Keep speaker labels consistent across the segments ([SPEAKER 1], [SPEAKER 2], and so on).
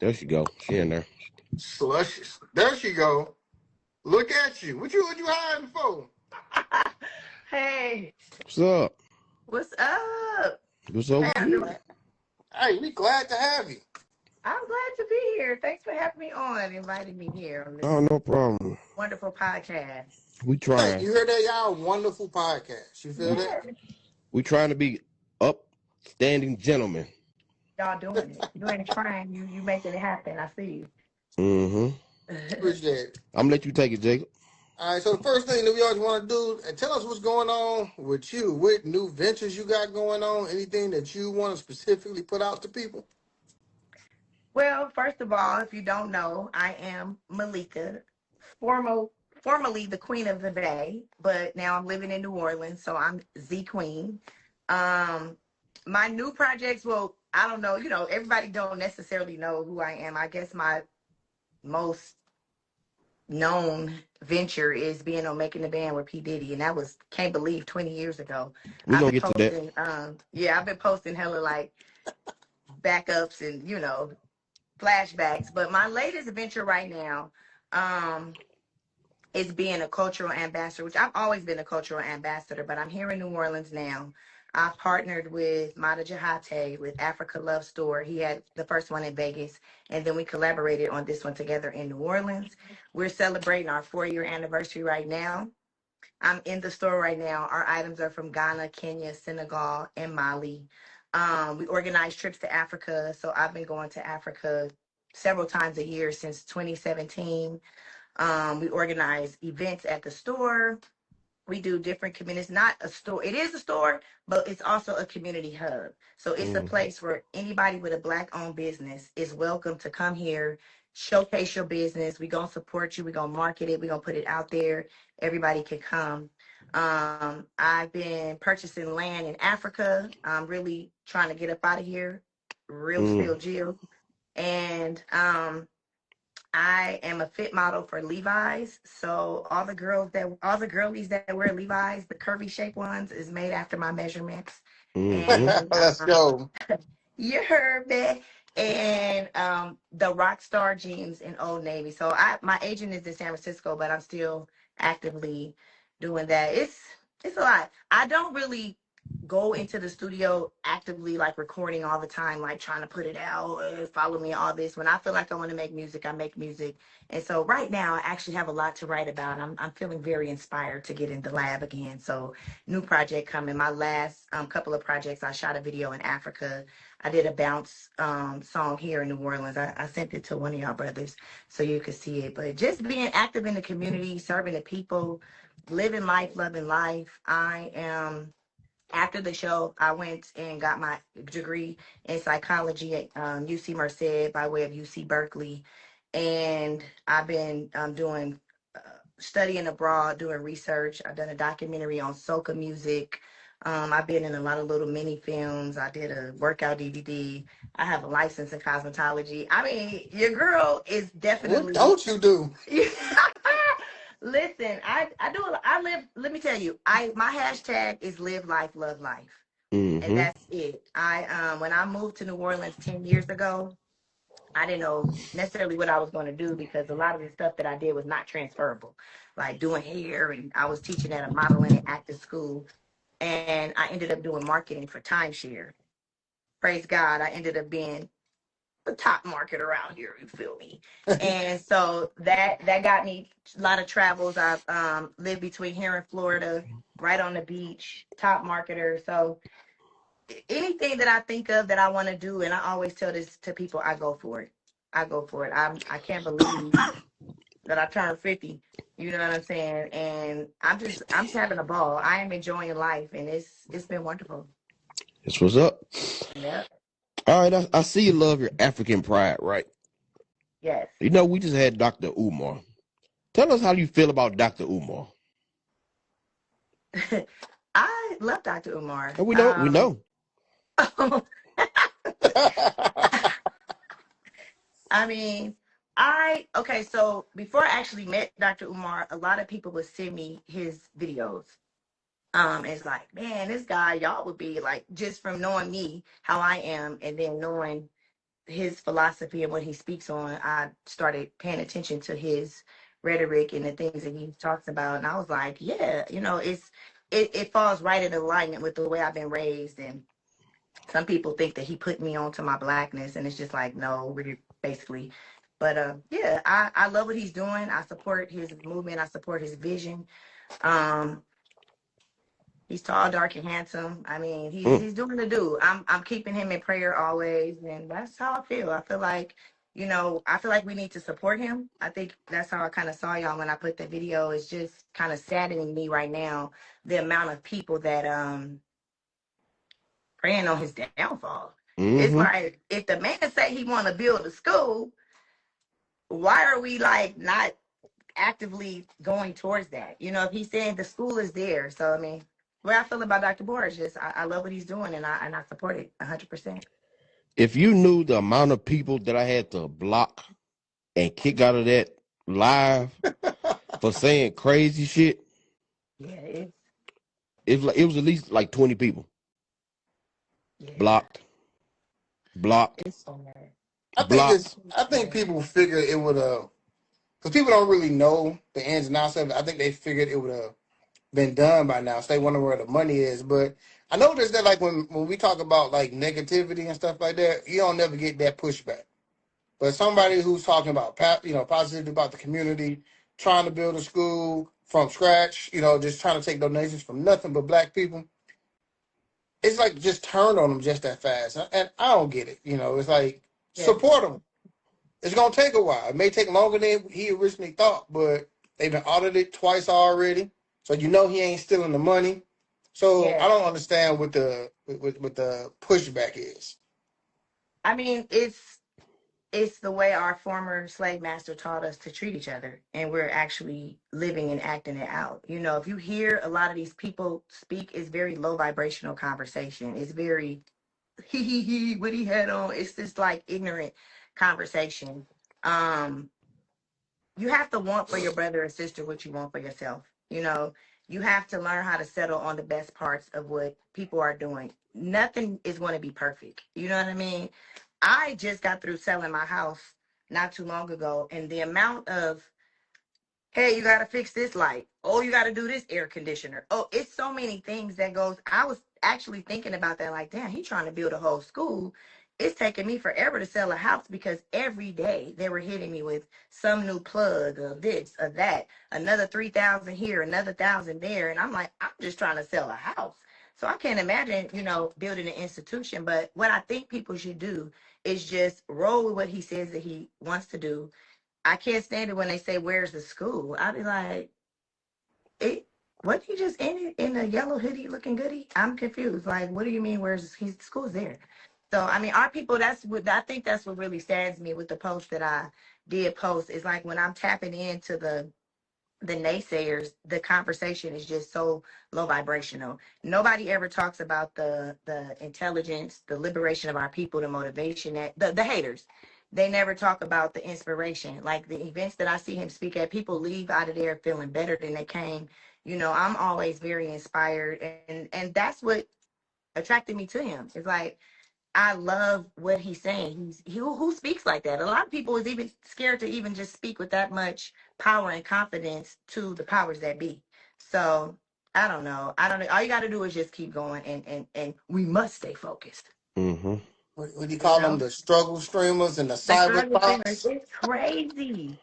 [SPEAKER 1] There she go. She in there.
[SPEAKER 2] Slushes. There she go. Look at you. What you hiding for?
[SPEAKER 3] Hey,
[SPEAKER 1] What's up?
[SPEAKER 3] what's up?
[SPEAKER 1] What's
[SPEAKER 3] How
[SPEAKER 1] over
[SPEAKER 3] y'all
[SPEAKER 1] here?
[SPEAKER 3] doing?
[SPEAKER 2] Hey, we glad to have you.
[SPEAKER 3] I'm glad to be here. Thanks for having me on, inviting me here on this
[SPEAKER 1] Oh, no problem.
[SPEAKER 3] wonderful podcast.
[SPEAKER 1] We
[SPEAKER 2] Hey,
[SPEAKER 1] trying.
[SPEAKER 2] you hear that, y'all? Wonderful podcast. You feel
[SPEAKER 1] We
[SPEAKER 2] that?
[SPEAKER 3] Yeah,
[SPEAKER 1] we trying to be upstanding gentlemen.
[SPEAKER 3] y'all doing it. You ain't trying. You making it happen. I see
[SPEAKER 1] Mm-hmm.
[SPEAKER 3] you.
[SPEAKER 2] Appreciate it.
[SPEAKER 1] I'm gonna let you take it, Jacob.
[SPEAKER 2] All right, so the first thing that we always want to do, and tell us what's going on with you, what new ventures you got going on, anything that you want to specifically put out to people.
[SPEAKER 3] Well, first of all, if you don't know, I am Malika, formerly the Queen of the Bay, but now I'm living in New Orleans, so I'm Z Queen. Um, my new projects, well, I don't know, everybody don't necessarily know who I am. I guess my most known venture is being on Making the Band with P. Diddy, and that was can't believe 20 years ago.
[SPEAKER 1] We
[SPEAKER 3] I've
[SPEAKER 1] gonna
[SPEAKER 3] been
[SPEAKER 1] get to that.
[SPEAKER 3] posting, I've been posting hella like backups and flashbacks. But my latest venture right now, um, is being a cultural ambassador, which I've always been a cultural ambassador, but I'm here in New Orleans now. I've partnered with Mata Jahate with Africa Love Store. He had the first one in Vegas, and then we collaborated on this one together in New Orleans. We're celebrating our 4-year anniversary right now. I'm in the store right now. Our items are from Ghana, Kenya, Senegal, and Mali. We organize trips to Africa, so I've been going to Africa several times a year since 2017. We organize events at the store. We do different communities, not a store. It is a store, but it's also a community hub. So it's a
[SPEAKER 1] Mm-hmm.
[SPEAKER 3] place where anybody with a Black owned business is welcome to come here, showcase your business. We're going to support you. We're going to market it. We're going to put it out there. Everybody can come. I've been purchasing land in Africa. I'm really trying to get up out of here. Real
[SPEAKER 1] Mm.
[SPEAKER 3] spill Jill. And I am a fit model for Levi's. So all the girlies that wear Levi's, the curvy shape ones, is made after my measurements.
[SPEAKER 1] Mm-hmm.
[SPEAKER 3] And
[SPEAKER 2] Let's go.
[SPEAKER 3] you heard me. And the Rockstar jeans in Old Navy. So my agent is in San Francisco, but I'm still actively doing that. It's a lot. I don't really go into the studio actively like recording all the time, like trying to put it out, follow me, all this. When I feel like I want to make music, I make music. And so right now I actually have a lot to write about. I'm feeling very inspired to get in the lab again. So new project coming. My last couple of projects, I shot a video in Africa. I did a bounce song here in New Orleans. I sent it to one of y'all brothers so you could see it. But just being active in the community, serving the people, living life, loving life. I am after the show, I went and got my degree in psychology at UC Merced by way of UC Berkeley. And I've been doing studying abroad, doing research. I've done a documentary on soca music. I've been in a lot of little mini films. I did a workout DVD. I have a license in cosmetology. I mean, your girl is
[SPEAKER 2] What
[SPEAKER 3] definitely
[SPEAKER 2] don't you do?
[SPEAKER 3] Listen, I do I live, let me tell you, I my hashtag is live life, love life. And
[SPEAKER 1] Mm-hmm.
[SPEAKER 3] that's it. I when I moved to New Orleans 10 years ago, I didn't know necessarily what I was going to do because a lot of the stuff that I did was not transferable. Like doing hair, and I was teaching at a modeling and acting school, and I ended up doing marketing for timeshare. Praise God, I ended up being the top market around here. You feel me? And so that got me a lot of travels. I've lived between here and Florida, right on the beach, top marketer. So anything that I think of that I want to do, and I always tell this to people, I go for it. I go for it. I can't believe that I turned 50. You know what I'm saying? And I'm just having a ball. I am enjoying life, and it's been wonderful.
[SPEAKER 1] This was up.
[SPEAKER 3] Yep.
[SPEAKER 1] All right, I see you love your African pride, right?
[SPEAKER 3] Yes.
[SPEAKER 1] You know, we just had Dr. Umar. Tell us how you feel about Dr. Umar.
[SPEAKER 3] I love Dr. Umar.
[SPEAKER 1] And we know.
[SPEAKER 3] I mean, okay, so before I actually met Dr. Umar, a lot of people would send me his videos. It's like, man, this guy, y'all would be like, just from knowing me, how I am, and then knowing his philosophy and what he speaks on, I started paying attention to his rhetoric and the things that he talks about. And I was like, yeah, it falls right in alignment with the way I've been raised. And some people think that he put me onto my blackness, and it's just like, no, we're basically. But yeah, I love what he's doing. I support his movement. I support his vision. Um, He's tall, dark, and handsome. I mean,
[SPEAKER 1] Mm.
[SPEAKER 3] he's doing the do. I'm keeping him in prayer always, and that's how I feel. I feel like, I feel like we need to support him. I think that's how I kind of saw y'all when I put the video. It's just kind of saddening me right now the amount of people that praying on his downfall. It's
[SPEAKER 1] Mm-hmm.
[SPEAKER 3] like if the man say he want to build a school, why are we like not actively going towards that? If he's saying the school is there. So I mean, where I feel about Dr. Bohr is just I love what he's doing, and I support it 100%.
[SPEAKER 1] If you knew the amount of people that I had to block and kick out of that live for saying crazy shit,
[SPEAKER 3] Yeah,
[SPEAKER 1] it was at least like 20 people
[SPEAKER 3] yeah,
[SPEAKER 1] blocked, blocked,
[SPEAKER 3] it's so bad.
[SPEAKER 1] blocked.
[SPEAKER 2] I think people figured it would because people don't really know the ins and outs of it. I think they figured it would have been done by now. So they wonder where the money is. But I noticed that like when we talk about like negativity and stuff like that, you don't never get that pushback. But somebody who's talking about positive about the community, trying to build a school from scratch, just trying to take donations from nothing but black people, it's like just turned on them just that fast. And I don't get it. It's like
[SPEAKER 3] Yeah,
[SPEAKER 2] support them. It's gonna take a while. It may take longer than he originally thought, but they've been audited twice already, so he ain't stealing the money. So
[SPEAKER 3] yeah.
[SPEAKER 2] I don't understand what the pushback is.
[SPEAKER 3] I mean, it's the way our former slave master taught us to treat each other, and we're actually living and acting it out. If you hear a lot of these people speak, it's very low vibrational conversation. It's very he what he had on. It's just like ignorant conversation. Um, you have to want for your brother or sister what you want for yourself. You have to learn how to settle on the best parts of what people are doing. Nothing is going to be perfect. You know what I mean? I just got through selling my house not too long ago, and the amount of, hey, you got to fix this light. Oh, you got to do this air conditioner. Oh, it's so many things that goes. I was actually thinking about that, like, damn, he trying to build a whole school. It's taking me forever to sell a house because every day they were hitting me with some new plug of this or that, another 3,000 here, another 1,000 there, and I'm like, I'm just trying to sell a house. So I can't imagine, building an institution. But what I think people should do is just roll with what he says that he wants to do. I can't stand it when they say, "Where's the school?" I'll be like, "It? What he just in a yellow hoodie looking goodie?" I'm confused. Like, what do you mean? Where's his school's there? So I mean, our people. That's what I think. That's what really saddens me with the post that I did post. Is like when I'm tapping into the naysayers, the conversation is just so low vibrational. Nobody ever talks about the intelligence, the liberation of our people, the motivation, that the haters. They never talk about the inspiration. Like the events that I see him speak at, people leave out of there feeling better than they came. I'm always very inspired, and that's what attracted me to him. It's like I love what he's saying. Who speaks like that. A lot of people is even scared to even just speak with that much power and confidence to the powers that be. So I don't know. I don't know. All you got to do is just keep going, and we must stay focused.
[SPEAKER 1] Mm-hmm.
[SPEAKER 2] What do you
[SPEAKER 3] You
[SPEAKER 2] call them?
[SPEAKER 3] know,
[SPEAKER 2] The struggle streamers and the
[SPEAKER 3] the
[SPEAKER 2] cyber
[SPEAKER 3] struggle streamers,
[SPEAKER 2] thoughts.
[SPEAKER 3] it's crazy.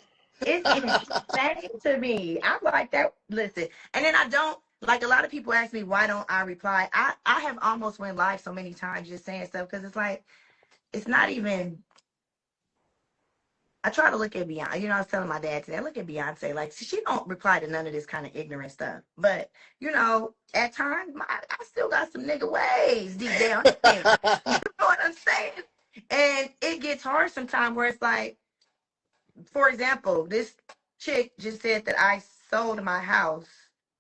[SPEAKER 3] It's insane to me. I'm like that. Listen, and then I don't like a lot of people ask me why don't I reply. I have almost went live so many times just saying stuff because it's like it's not even. I try to look at Beyonce. I was telling my dad today, I look at Beyonce, like, she don't reply to none of this kind of ignorant stuff. But, at times, I still got some nigga ways deep down in me. You know what I'm saying? And it gets hard sometimes where it's like, for example, this chick just said that I sold my house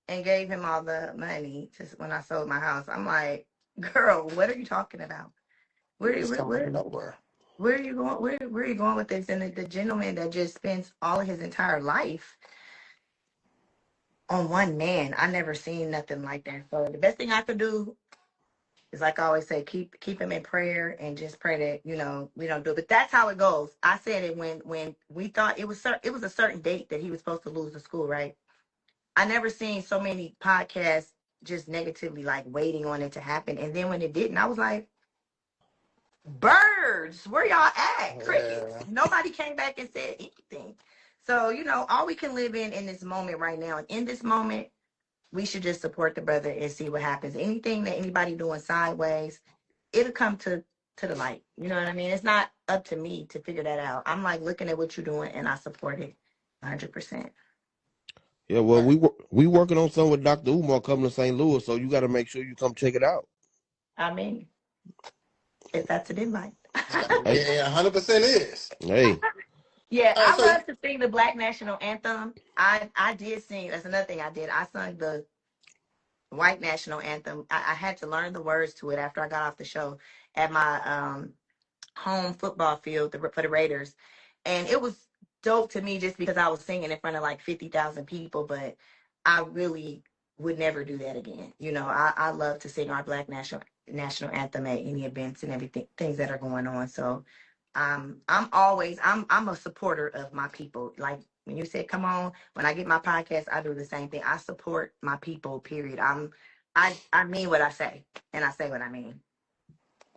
[SPEAKER 3] and gave him all the money when I sold my house. I'm like, girl, what are you talking about? Where,
[SPEAKER 2] It's
[SPEAKER 3] where,
[SPEAKER 2] coming
[SPEAKER 3] where,
[SPEAKER 2] from nowhere.
[SPEAKER 3] where are you going? Where are you going with this? And the gentleman that just spends all of his entire life on one man, I never seen nothing like that. So the best thing I could do It's like I always say, keep him in prayer and just pray that we don't do it. But that's how it goes. I said it when we thought it was a certain date that he was supposed to lose the school, right? I never seen so many podcasts just negatively like waiting on it to happen, and then when it didn't, I was like, birds, where y'all at? Crickets.
[SPEAKER 2] Yeah.
[SPEAKER 3] Nobody came back and said anything. So all we can live in this moment right now, and in this moment we should just support the brother and see what happens. Anything that anybody doing sideways, it'll come to the light. You know what I mean? It's not up to me to figure that out. I'm like looking at what you're doing and I support it 100%.
[SPEAKER 1] Yeah, well, we working on something with Dr. Umar coming to St. Louis, so you got to make sure you come check it out.
[SPEAKER 3] I mean, if that's an invite.
[SPEAKER 1] Hey,
[SPEAKER 2] Yeah, 100% is.
[SPEAKER 1] hey,
[SPEAKER 3] Yeah,
[SPEAKER 2] All right,
[SPEAKER 3] I
[SPEAKER 2] so
[SPEAKER 3] love to sing the Black National Anthem. I did sing. That's another thing I did. I sung the White National Anthem. I had to learn the words to it after I got off the show at my home football field for the Raiders. And it was dope to me just because I was singing in front of like 50,000 people, but I really would never do that again. I love to sing our Black National Anthem at any events and everything, things that are going on. So I'm a supporter of my people. Like when you said, come on, when I get my podcast, I do the same thing. I support my people, period. I mean what I say and I say what I mean.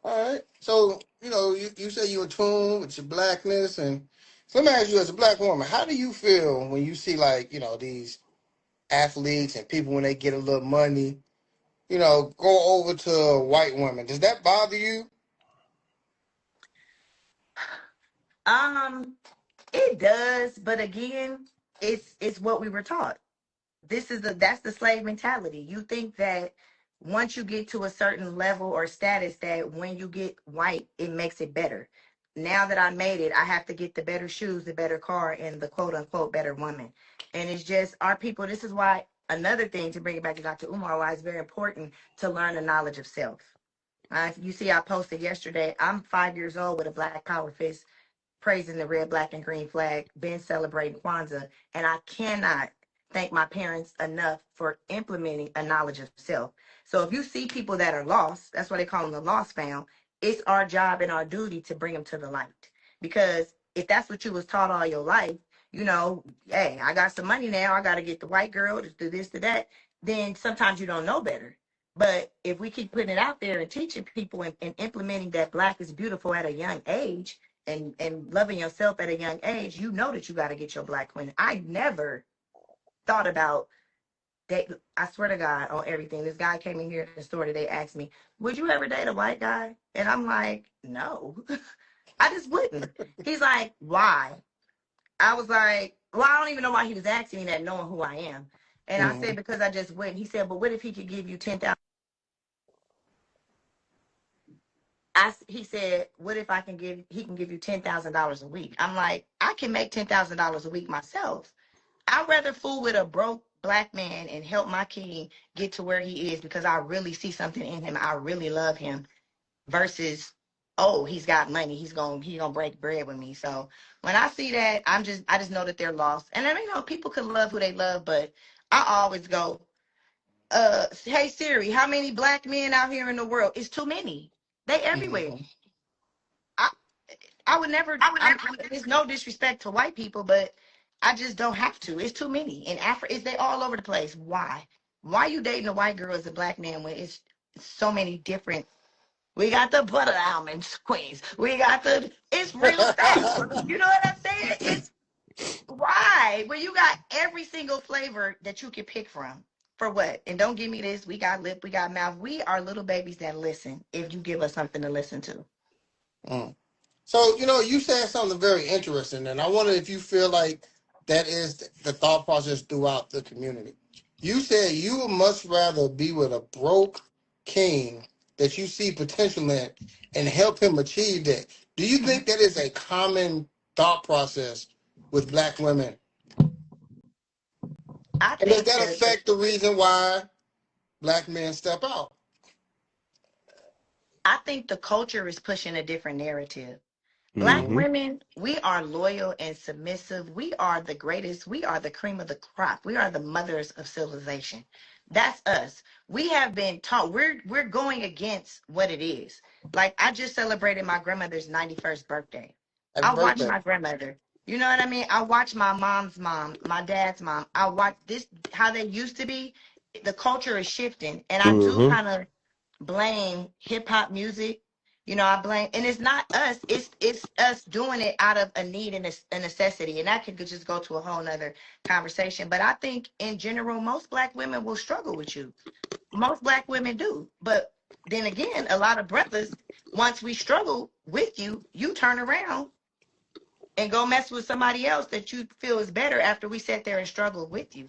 [SPEAKER 2] all right. So, you say you're attuned with your blackness, and so let me ask you, as a black woman, how do you feel when you see like, these athletes and people when they get a little money, go over to a white woman? Does that bother you?
[SPEAKER 3] Um, it does, but again, it's what we were taught. That's the slave mentality. You think that once you get to a certain level or status, that when you get white, it makes it better. Now that I made it, I have to get the better shoes, the better car, and the quote unquote better woman. And it's just our people. This is why another thing to bring it back to Dr. Umar, why it's very important to learn the knowledge of self. You see, I posted yesterday. I'm 5 years old with a Black Power fist praising the red, black, and green flag, been celebrating Kwanzaa, and I cannot thank my parents enough for implementing a knowledge of self. So if you see people that are lost, that's why they call them the lost found. It's our job and our duty to bring them to the light. Because if that's what you was taught all your life, hey, I got some money now, I got to get the white girl to do this, to that. Then sometimes you don't know better. But if we keep putting it out there and teaching people and implementing that black is beautiful at a young age, and loving yourself at a young age, that you got to get your black queen. I never thought about that. I swear to God on everything. This guy came in here in the store today, asked me, would you ever date a white guy? And I'm like, no, I just wouldn't. He's like, why? I was like, well, I don't even know why he was asking me that, knowing who I am. And I
[SPEAKER 2] Mm-hmm.
[SPEAKER 3] said, because I just wouldn't. He said, but what if he could give you 10,000? He said, what if he can give you $10,000 a week? I'm like, I can make $10,000 a week myself. I'd rather fool with a broke black man and help my king get to where he is because I really see something in him. I really love him versus, oh, he's got money. He's gonna break bread with me. So when I see that, I just know that they're lost. And I mean, people can love who they love, but I always go, hey Siri, how many black men out here in the world? It's too many. They everywhere.
[SPEAKER 2] Mm-hmm.
[SPEAKER 3] I I would never. There's no disrespect to white people, but I just don't have to. It's too many. In Africa, they all over the place. Why? Why you dating a white girl as a black man when it's so many different? We got the butter almonds queens. We got the. It's real stuff. You know what I'm saying? It's why when you got every single flavor that you can pick from. For what? And don't give me this. We got lip. We got mouth. We are little babies that listen. If you give us something to listen to.
[SPEAKER 2] Mm. So, you said something very interesting, and I wonder if you feel like that is the thought process throughout the community. You said you would much rather be with a broke king that you see potential in and help him achieve that. Do you think that is a common thought process with black women?
[SPEAKER 3] I
[SPEAKER 2] And does
[SPEAKER 3] think
[SPEAKER 2] that
[SPEAKER 3] that
[SPEAKER 2] affect the reason why black men step out?
[SPEAKER 3] I think the culture is pushing a different narrative. Black
[SPEAKER 1] Mm-hmm.
[SPEAKER 3] women, we are loyal and submissive. We are the greatest. We are the cream of the crop. We are the mothers of civilization. That's us. We have been taught. We're going against what it is. Like I just celebrated my grandmother's 91st birthday.
[SPEAKER 2] Happy
[SPEAKER 3] I watched
[SPEAKER 2] birthday.
[SPEAKER 3] my grandmother. You know what I mean? I watched my mom's mom, my dad's mom. I watched this how they used to be. The culture is shifting, and I do
[SPEAKER 1] Mm-hmm.
[SPEAKER 3] kind of blame hip hop music. You know, I blame, and it's not us. It's us doing it out of a need and a necessity, and that could just go to a whole nother conversation. But I think in general, most black women will struggle with you. Most black women do, but then again, a lot of brothers, once we struggle with you, you turn around and go mess with somebody else that you feel is better after we sat there and struggled with you.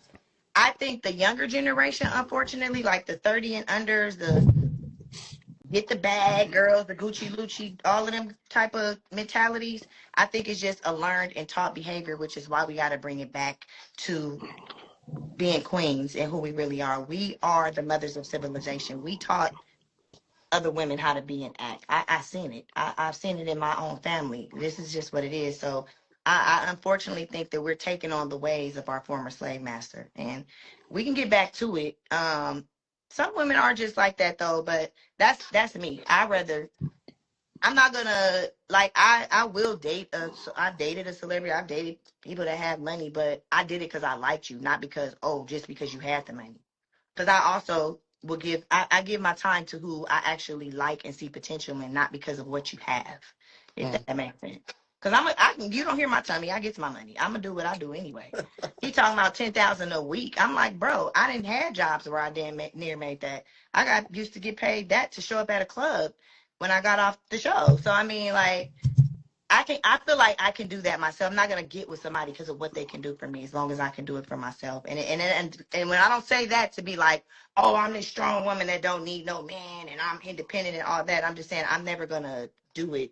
[SPEAKER 3] I think the younger generation, unfortunately, like the 30 and unders, the get the bag girls, the Gucci Lucci, all of them type of mentalities. I think it's just a learned and taught behavior, which is why we got to bring it back to being queens and who we really are. We are the mothers of civilization. We taught other women how to be and act. I seen it. I've seen it in my own family. This is just what it is. So I unfortunately think that we're taking on the ways of our former slave master, and we can get back to it. Some women are just like that though, but that's me. I rather. I'm not gonna like I will date I've dated a celebrity. I've dated people that have money, but I did it because I liked you, not because just because you had the money. Because I also will I give my time to who I actually like and see potential in, not because of what you have, if
[SPEAKER 2] Mm.
[SPEAKER 3] that makes sense. Because I can, you don't hear my tummy, I get my money. I'm gonna do what I do anyway. He talking about 10,000 a week. I'm like, bro, I didn't have jobs where I didn't near made that. I got used to get paid that to show up at a club when I got off the show. So I mean, like, I feel like I can do that myself. I'm not gonna get with somebody because of what they can do for me, as long as I can do it for myself. And when I don't say that to be like, oh, I'm this strong woman that don't need no man and I'm independent and all that. I'm just saying I'm never gonna do it.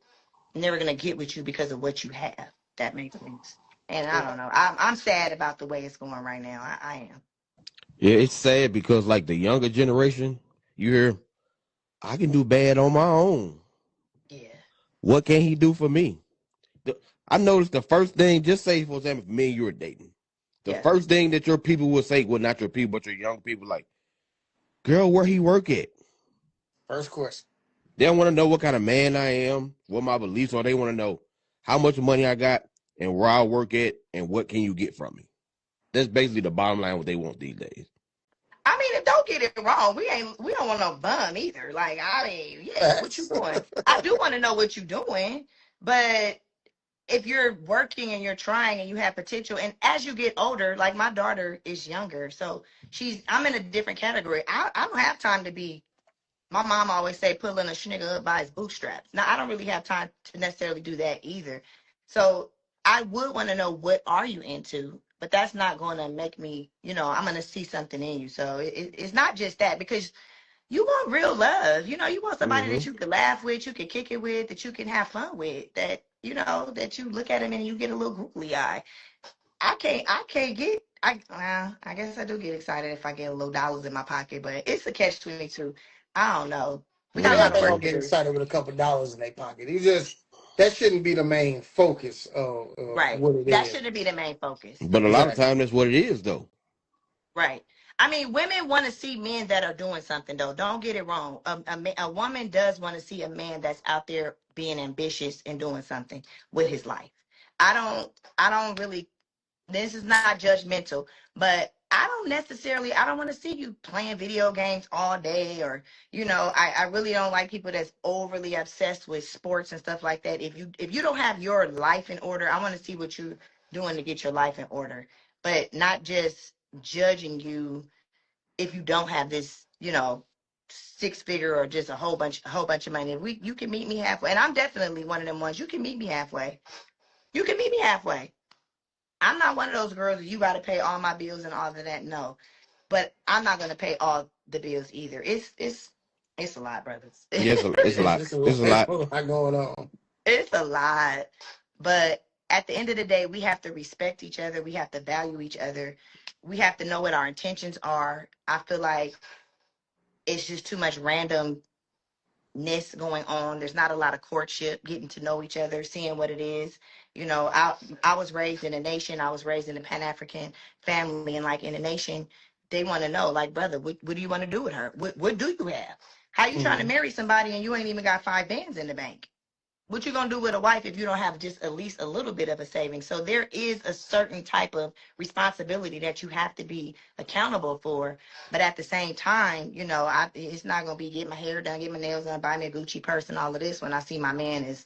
[SPEAKER 3] I'm never gonna get with you because of what you have. That makes sense. And I
[SPEAKER 2] Yeah.
[SPEAKER 3] don't know. I'm sad about the way it's going right now. I am.
[SPEAKER 1] Yeah, it's sad because like the younger generation, you hear, I can do bad on my own.
[SPEAKER 3] Yeah.
[SPEAKER 1] What can he do for me? I noticed the first thing, just say for example, if me and you were dating, the
[SPEAKER 3] Yeah.
[SPEAKER 1] first thing that your people would say, well, not your people, but your young people, like, girl, where he work at?
[SPEAKER 2] First question.
[SPEAKER 1] They don't want to know what kind of man I am, what my beliefs are. They want to know how much money I got and where I work at and what can you get from me. That's basically the bottom line what they want these days.
[SPEAKER 3] I mean, don't get it wrong. We don't want no bum either. Like, I mean, yeah, what you
[SPEAKER 2] Facts.
[SPEAKER 3] doing? I do want to know what you're doing, but if you're working and you're trying and you have potential, and as you get older, like my daughter is younger, so I'm in a different category. I don't have time to be. My mom always say pulling a nigga up by his bootstraps. Now I don't really have time to necessarily do that either. So I would want to know what are you into, but that's not going to make me. I'm going to see something in you. So it's not just that because you want real love. You want somebody
[SPEAKER 1] Mm-hmm.
[SPEAKER 3] that you can laugh with, you can kick it with, that you can have fun with, that you look at him and you get a little googly eye. I can't get, I guess I do get excited if I get a little dollars in my pocket, but it's a catch 22. I don't know. We got a lot of
[SPEAKER 2] Everybody
[SPEAKER 3] work
[SPEAKER 1] Mm-hmm.
[SPEAKER 2] don't
[SPEAKER 3] to
[SPEAKER 2] get
[SPEAKER 3] do.
[SPEAKER 2] excited with a couple dollars in their pocket. That shouldn't be the main focus of
[SPEAKER 3] Right.
[SPEAKER 2] what it
[SPEAKER 3] That
[SPEAKER 2] is.
[SPEAKER 3] shouldn't be the main focus.
[SPEAKER 1] But a lot of
[SPEAKER 2] Exactly.
[SPEAKER 1] time that's what it is though.
[SPEAKER 3] Right. I mean, women want to see men that are doing something, though. Don't get it wrong. A woman does want to see a man that's out there being ambitious and doing something with his life. I don't really, this is not judgmental, but I don't want to see you playing video games all day or, I really don't like people that's overly obsessed with sports and stuff like that. If you don't have your life in order, I want to see what you're doing to get your life in order, but not just judging you if you don't have this, 6 figure or just a whole bunch of money. You can meet me halfway. And I'm definitely one of them ones. You can meet me halfway. You can meet me halfway. I'm not one of those girls that you got to pay all my bills and all of that. No, but I'm not gonna pay all the bills either. It's a lot, brothers.
[SPEAKER 1] Yeah, it's a lot. It's a
[SPEAKER 2] It's a
[SPEAKER 1] lot.
[SPEAKER 2] lot going on.
[SPEAKER 3] It's a lot. But at the end of the day, we have to respect each other. We have to value each other. We have to know what our intentions are. I feel like it's just too much random ness going on. There's not a lot of courtship, getting to know each other, seeing what it is. You know, I was raised in a nation. I was raised in a Pan African family, and like in a nation, they want to know, like, brother, what do you want to do with her? What do you have? How you trying to
[SPEAKER 2] Mm-hmm.
[SPEAKER 3] marry somebody and you ain't even got 5 bands in the bank? What you gonna do with a wife if you don't have just at least a little bit of a saving? So there is a certain type of responsibility that you have to be accountable for. But at the same time, you know, it's not gonna be get my hair done, get my nails done, buy me a Gucci purse and all of this when I see my man is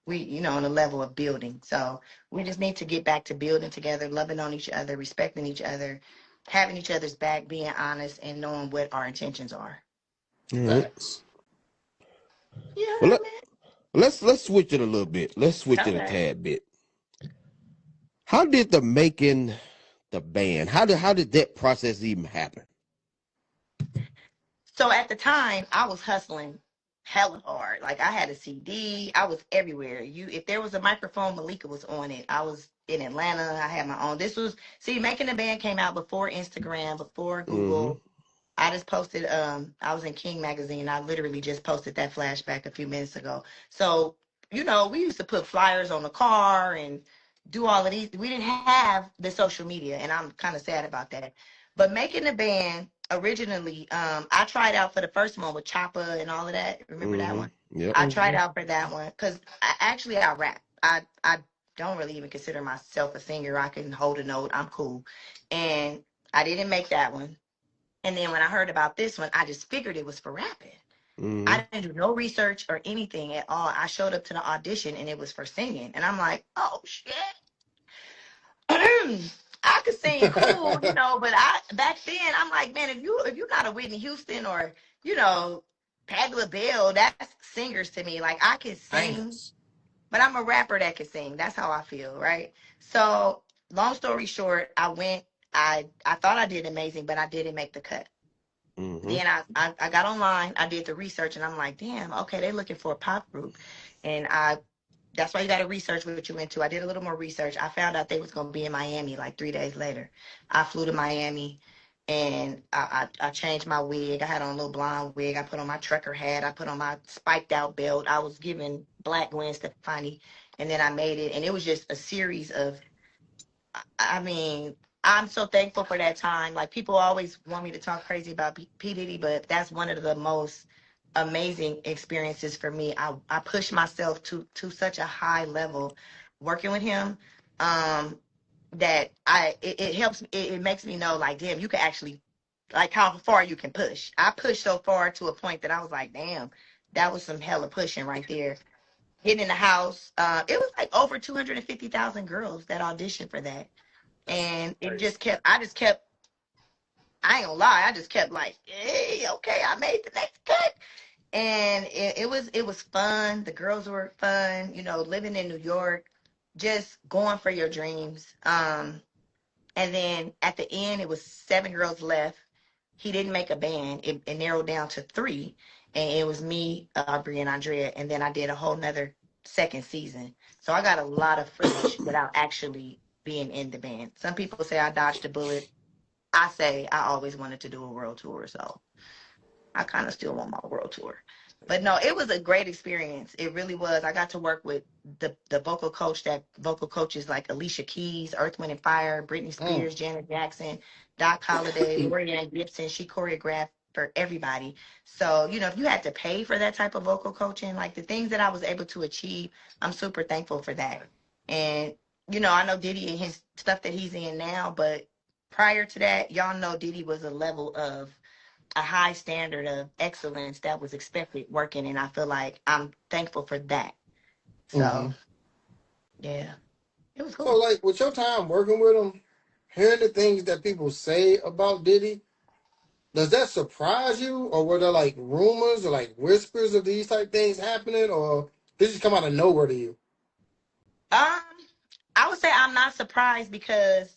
[SPEAKER 3] you know, on a level of building. So we just need to get back to building together, loving on each other, respecting each other, having each other's back, being honest, and knowing what our intentions are.
[SPEAKER 1] All right.
[SPEAKER 2] Facts.
[SPEAKER 1] Well,
[SPEAKER 3] Yeah,
[SPEAKER 1] let's switch it a little bit. Let's switch
[SPEAKER 3] man.
[SPEAKER 1] it a
[SPEAKER 3] Okay.
[SPEAKER 1] tad bit. How did the making the band? How did that process even happen?
[SPEAKER 3] So at the time, I was hustling hella hard. Like I had a CD. I was everywhere. If there was a microphone, Malika was on it. I was in Atlanta. I had my own. Making the band came out before Instagram, before
[SPEAKER 1] Mm-hmm.
[SPEAKER 3] Google. I just posted, I was in King magazine. I literally just posted that flashback a few minutes ago. So, you know, we used to put flyers on the car and do all of these. We didn't have the social media, and I'm kind of sad about that. But making the band originally, I tried out for the first one with Choppa and all of that. Remember that
[SPEAKER 1] Mm-hmm.
[SPEAKER 3] one?
[SPEAKER 1] Yep.
[SPEAKER 3] I tried
[SPEAKER 2] Mm-hmm.
[SPEAKER 3] out for that one because I rap. I don't really even consider myself a singer. I can hold a note. I'm cool. And I didn't make that one. And then when I heard about this one, I just figured it was for rapping.
[SPEAKER 1] Mm-hmm.
[SPEAKER 3] I didn't do no research or anything at all. I showed up to the audition and it was for singing. And I'm like, oh shit. I could sing cool, you know, but I back then I'm like, man, if you're not a Whitney Houston or, you know, Patti LaBelle, that's singers to me. Like I can sing,
[SPEAKER 2] Bangers.
[SPEAKER 3] but I'm a rapper that can sing. That's how I feel, right? So long story short, I thought I did amazing, but I didn't make the cut.
[SPEAKER 1] Mm-hmm.
[SPEAKER 3] Then I got online, I did the research, and I'm like, damn, okay, they're looking for a pop group. And that's why you got to research what you into. I did a little more research. I found out they was going to be in Miami like 3 days later. I flew to Miami and I changed my wig. I had on a little blonde wig. I put on my trucker hat. I put on my spiked out belt. I was giving Black Gwen Stefani. And then I made it. And it was just a series of I mean, I'm so thankful for that time. Like people always want me to talk crazy about P. Diddy, but that's one of the most amazing experiences for me. I pushed myself to such a high level working with him. Um, that it helps it makes me know like damn you can actually like how far you can push. I pushed so far to a point that I was like, damn, that was some hella pushing right there. Hitting in the house. It was like over 250,000 girls that auditioned for that,
[SPEAKER 2] That's
[SPEAKER 3] and it
[SPEAKER 2] crazy.
[SPEAKER 3] just kept I ain't gonna lie, I just kept like, hey, okay, I made the next cut. And it was fun. The girls were fun, you know, living in New York, just going for your dreams. And then at the end it was 7 girls left. He didn't make a band. It narrowed down to three. And it was me, Aubrey, and Andrea. And then I did a whole nother second season. So I got a lot of footage without actually being in the band. Some people say I dodged a bullet. I say I always wanted to do a world tour, so I kind of still want my world tour. But no, it was a great experience. It really was. I got to work with the vocal coach that vocal coaches like Alicia Keys, Earth, Wind and Fire, Britney
[SPEAKER 2] Mm.
[SPEAKER 3] Spears, Janet Jackson, Doc Holliday, Lorianne Gibson. She choreographed for everybody. So, you know, if you had to pay for that type of vocal coaching, like the things that I was able to achieve, I'm super thankful for that. And, you know, I know Diddy and his stuff that he's in now, but prior to that, y'all know Diddy was a level of a high standard of excellence that was expected working, and I feel like I'm thankful for that.
[SPEAKER 2] Mm-hmm.
[SPEAKER 3] So yeah, it was
[SPEAKER 2] So,
[SPEAKER 3] cool.
[SPEAKER 2] like, with your time working with him, hearing the things that people say about Diddy, does that surprise you, or were there like rumors or like whispers of these type things happening, or did it just come out of nowhere to you?
[SPEAKER 3] Um, I would say I'm not surprised because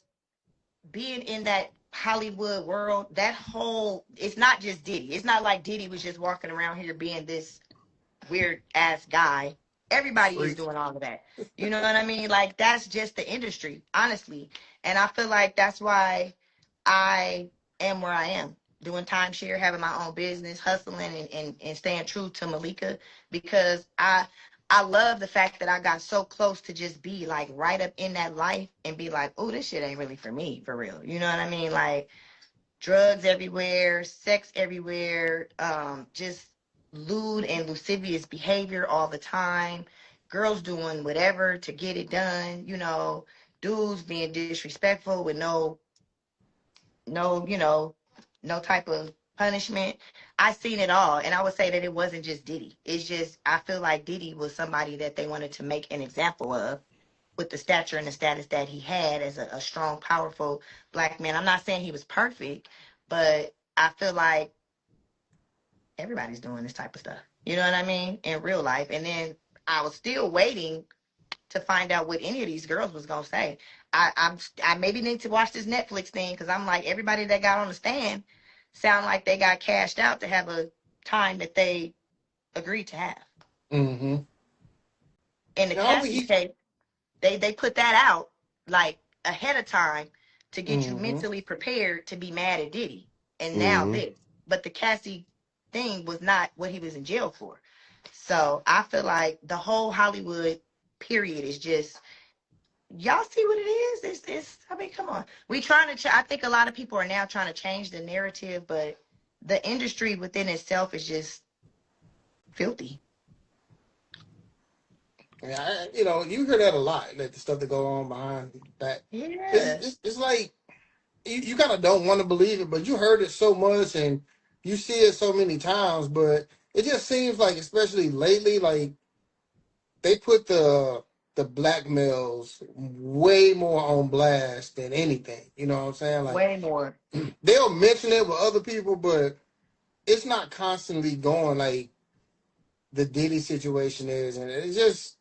[SPEAKER 3] being in that Hollywood world, that whole it's not just Diddy. It's not like Diddy was just walking around here being this weird ass guy. Everybody is
[SPEAKER 2] Freak.
[SPEAKER 3] doing all of that. You know what I mean? Like that's just the industry, honestly. And I feel like that's why I am where I am. doing timeshare, having my own business, hustling and staying true to Malika, because I love the fact that I got so close to just be like right up in that life and be like, oh, this shit ain't really for me, for real. You know what I mean? Like drugs everywhere, sex everywhere, just lewd and lascivious behavior all the time, girls doing whatever to get it done, dudes being disrespectful with no, no type of punishment. I seen it all, and I would say that it wasn't just Diddy. It's just I feel like Diddy was somebody that they wanted to make an example of with the stature and the status that he had as a strong, powerful black man. I'm not saying he was perfect, but I feel like everybody's doing this type of stuff. You know what I mean? In real life. And then I was still waiting to find out what any of these girls was gonna say. I maybe need to watch this Netflix thing because I'm like everybody that got on the stand sound like they got cashed out to have a time that they agreed to have.
[SPEAKER 2] Mm-hmm.
[SPEAKER 3] In the
[SPEAKER 2] Now
[SPEAKER 3] Cassie
[SPEAKER 2] he.
[SPEAKER 3] case, they put that out like ahead of time to get you
[SPEAKER 2] Mm-hmm.
[SPEAKER 3] mentally prepared to be mad at Diddy. And now
[SPEAKER 1] Mm-hmm.
[SPEAKER 3] this. But the Cassie thing was not what he was in jail for. So I feel like the whole Hollywood period is just y'all see what it is. It's I mean, come on. We trying to I think a lot of people are now trying to change the narrative, but the industry within itself is just filthy.
[SPEAKER 2] Yeah, you hear that a lot. Like the stuff that go on behind that. It's
[SPEAKER 3] Yeah.
[SPEAKER 2] it's, it's like you kind of don't want to believe it, but you heard it so much and you see it so many times. But it just seems like, especially lately, like they put the black males way more on blast than anything. You know what I'm saying? Like
[SPEAKER 3] Way more.
[SPEAKER 2] they'll mention it with other people, but it's not constantly going like the Diddy situation is, and it's just.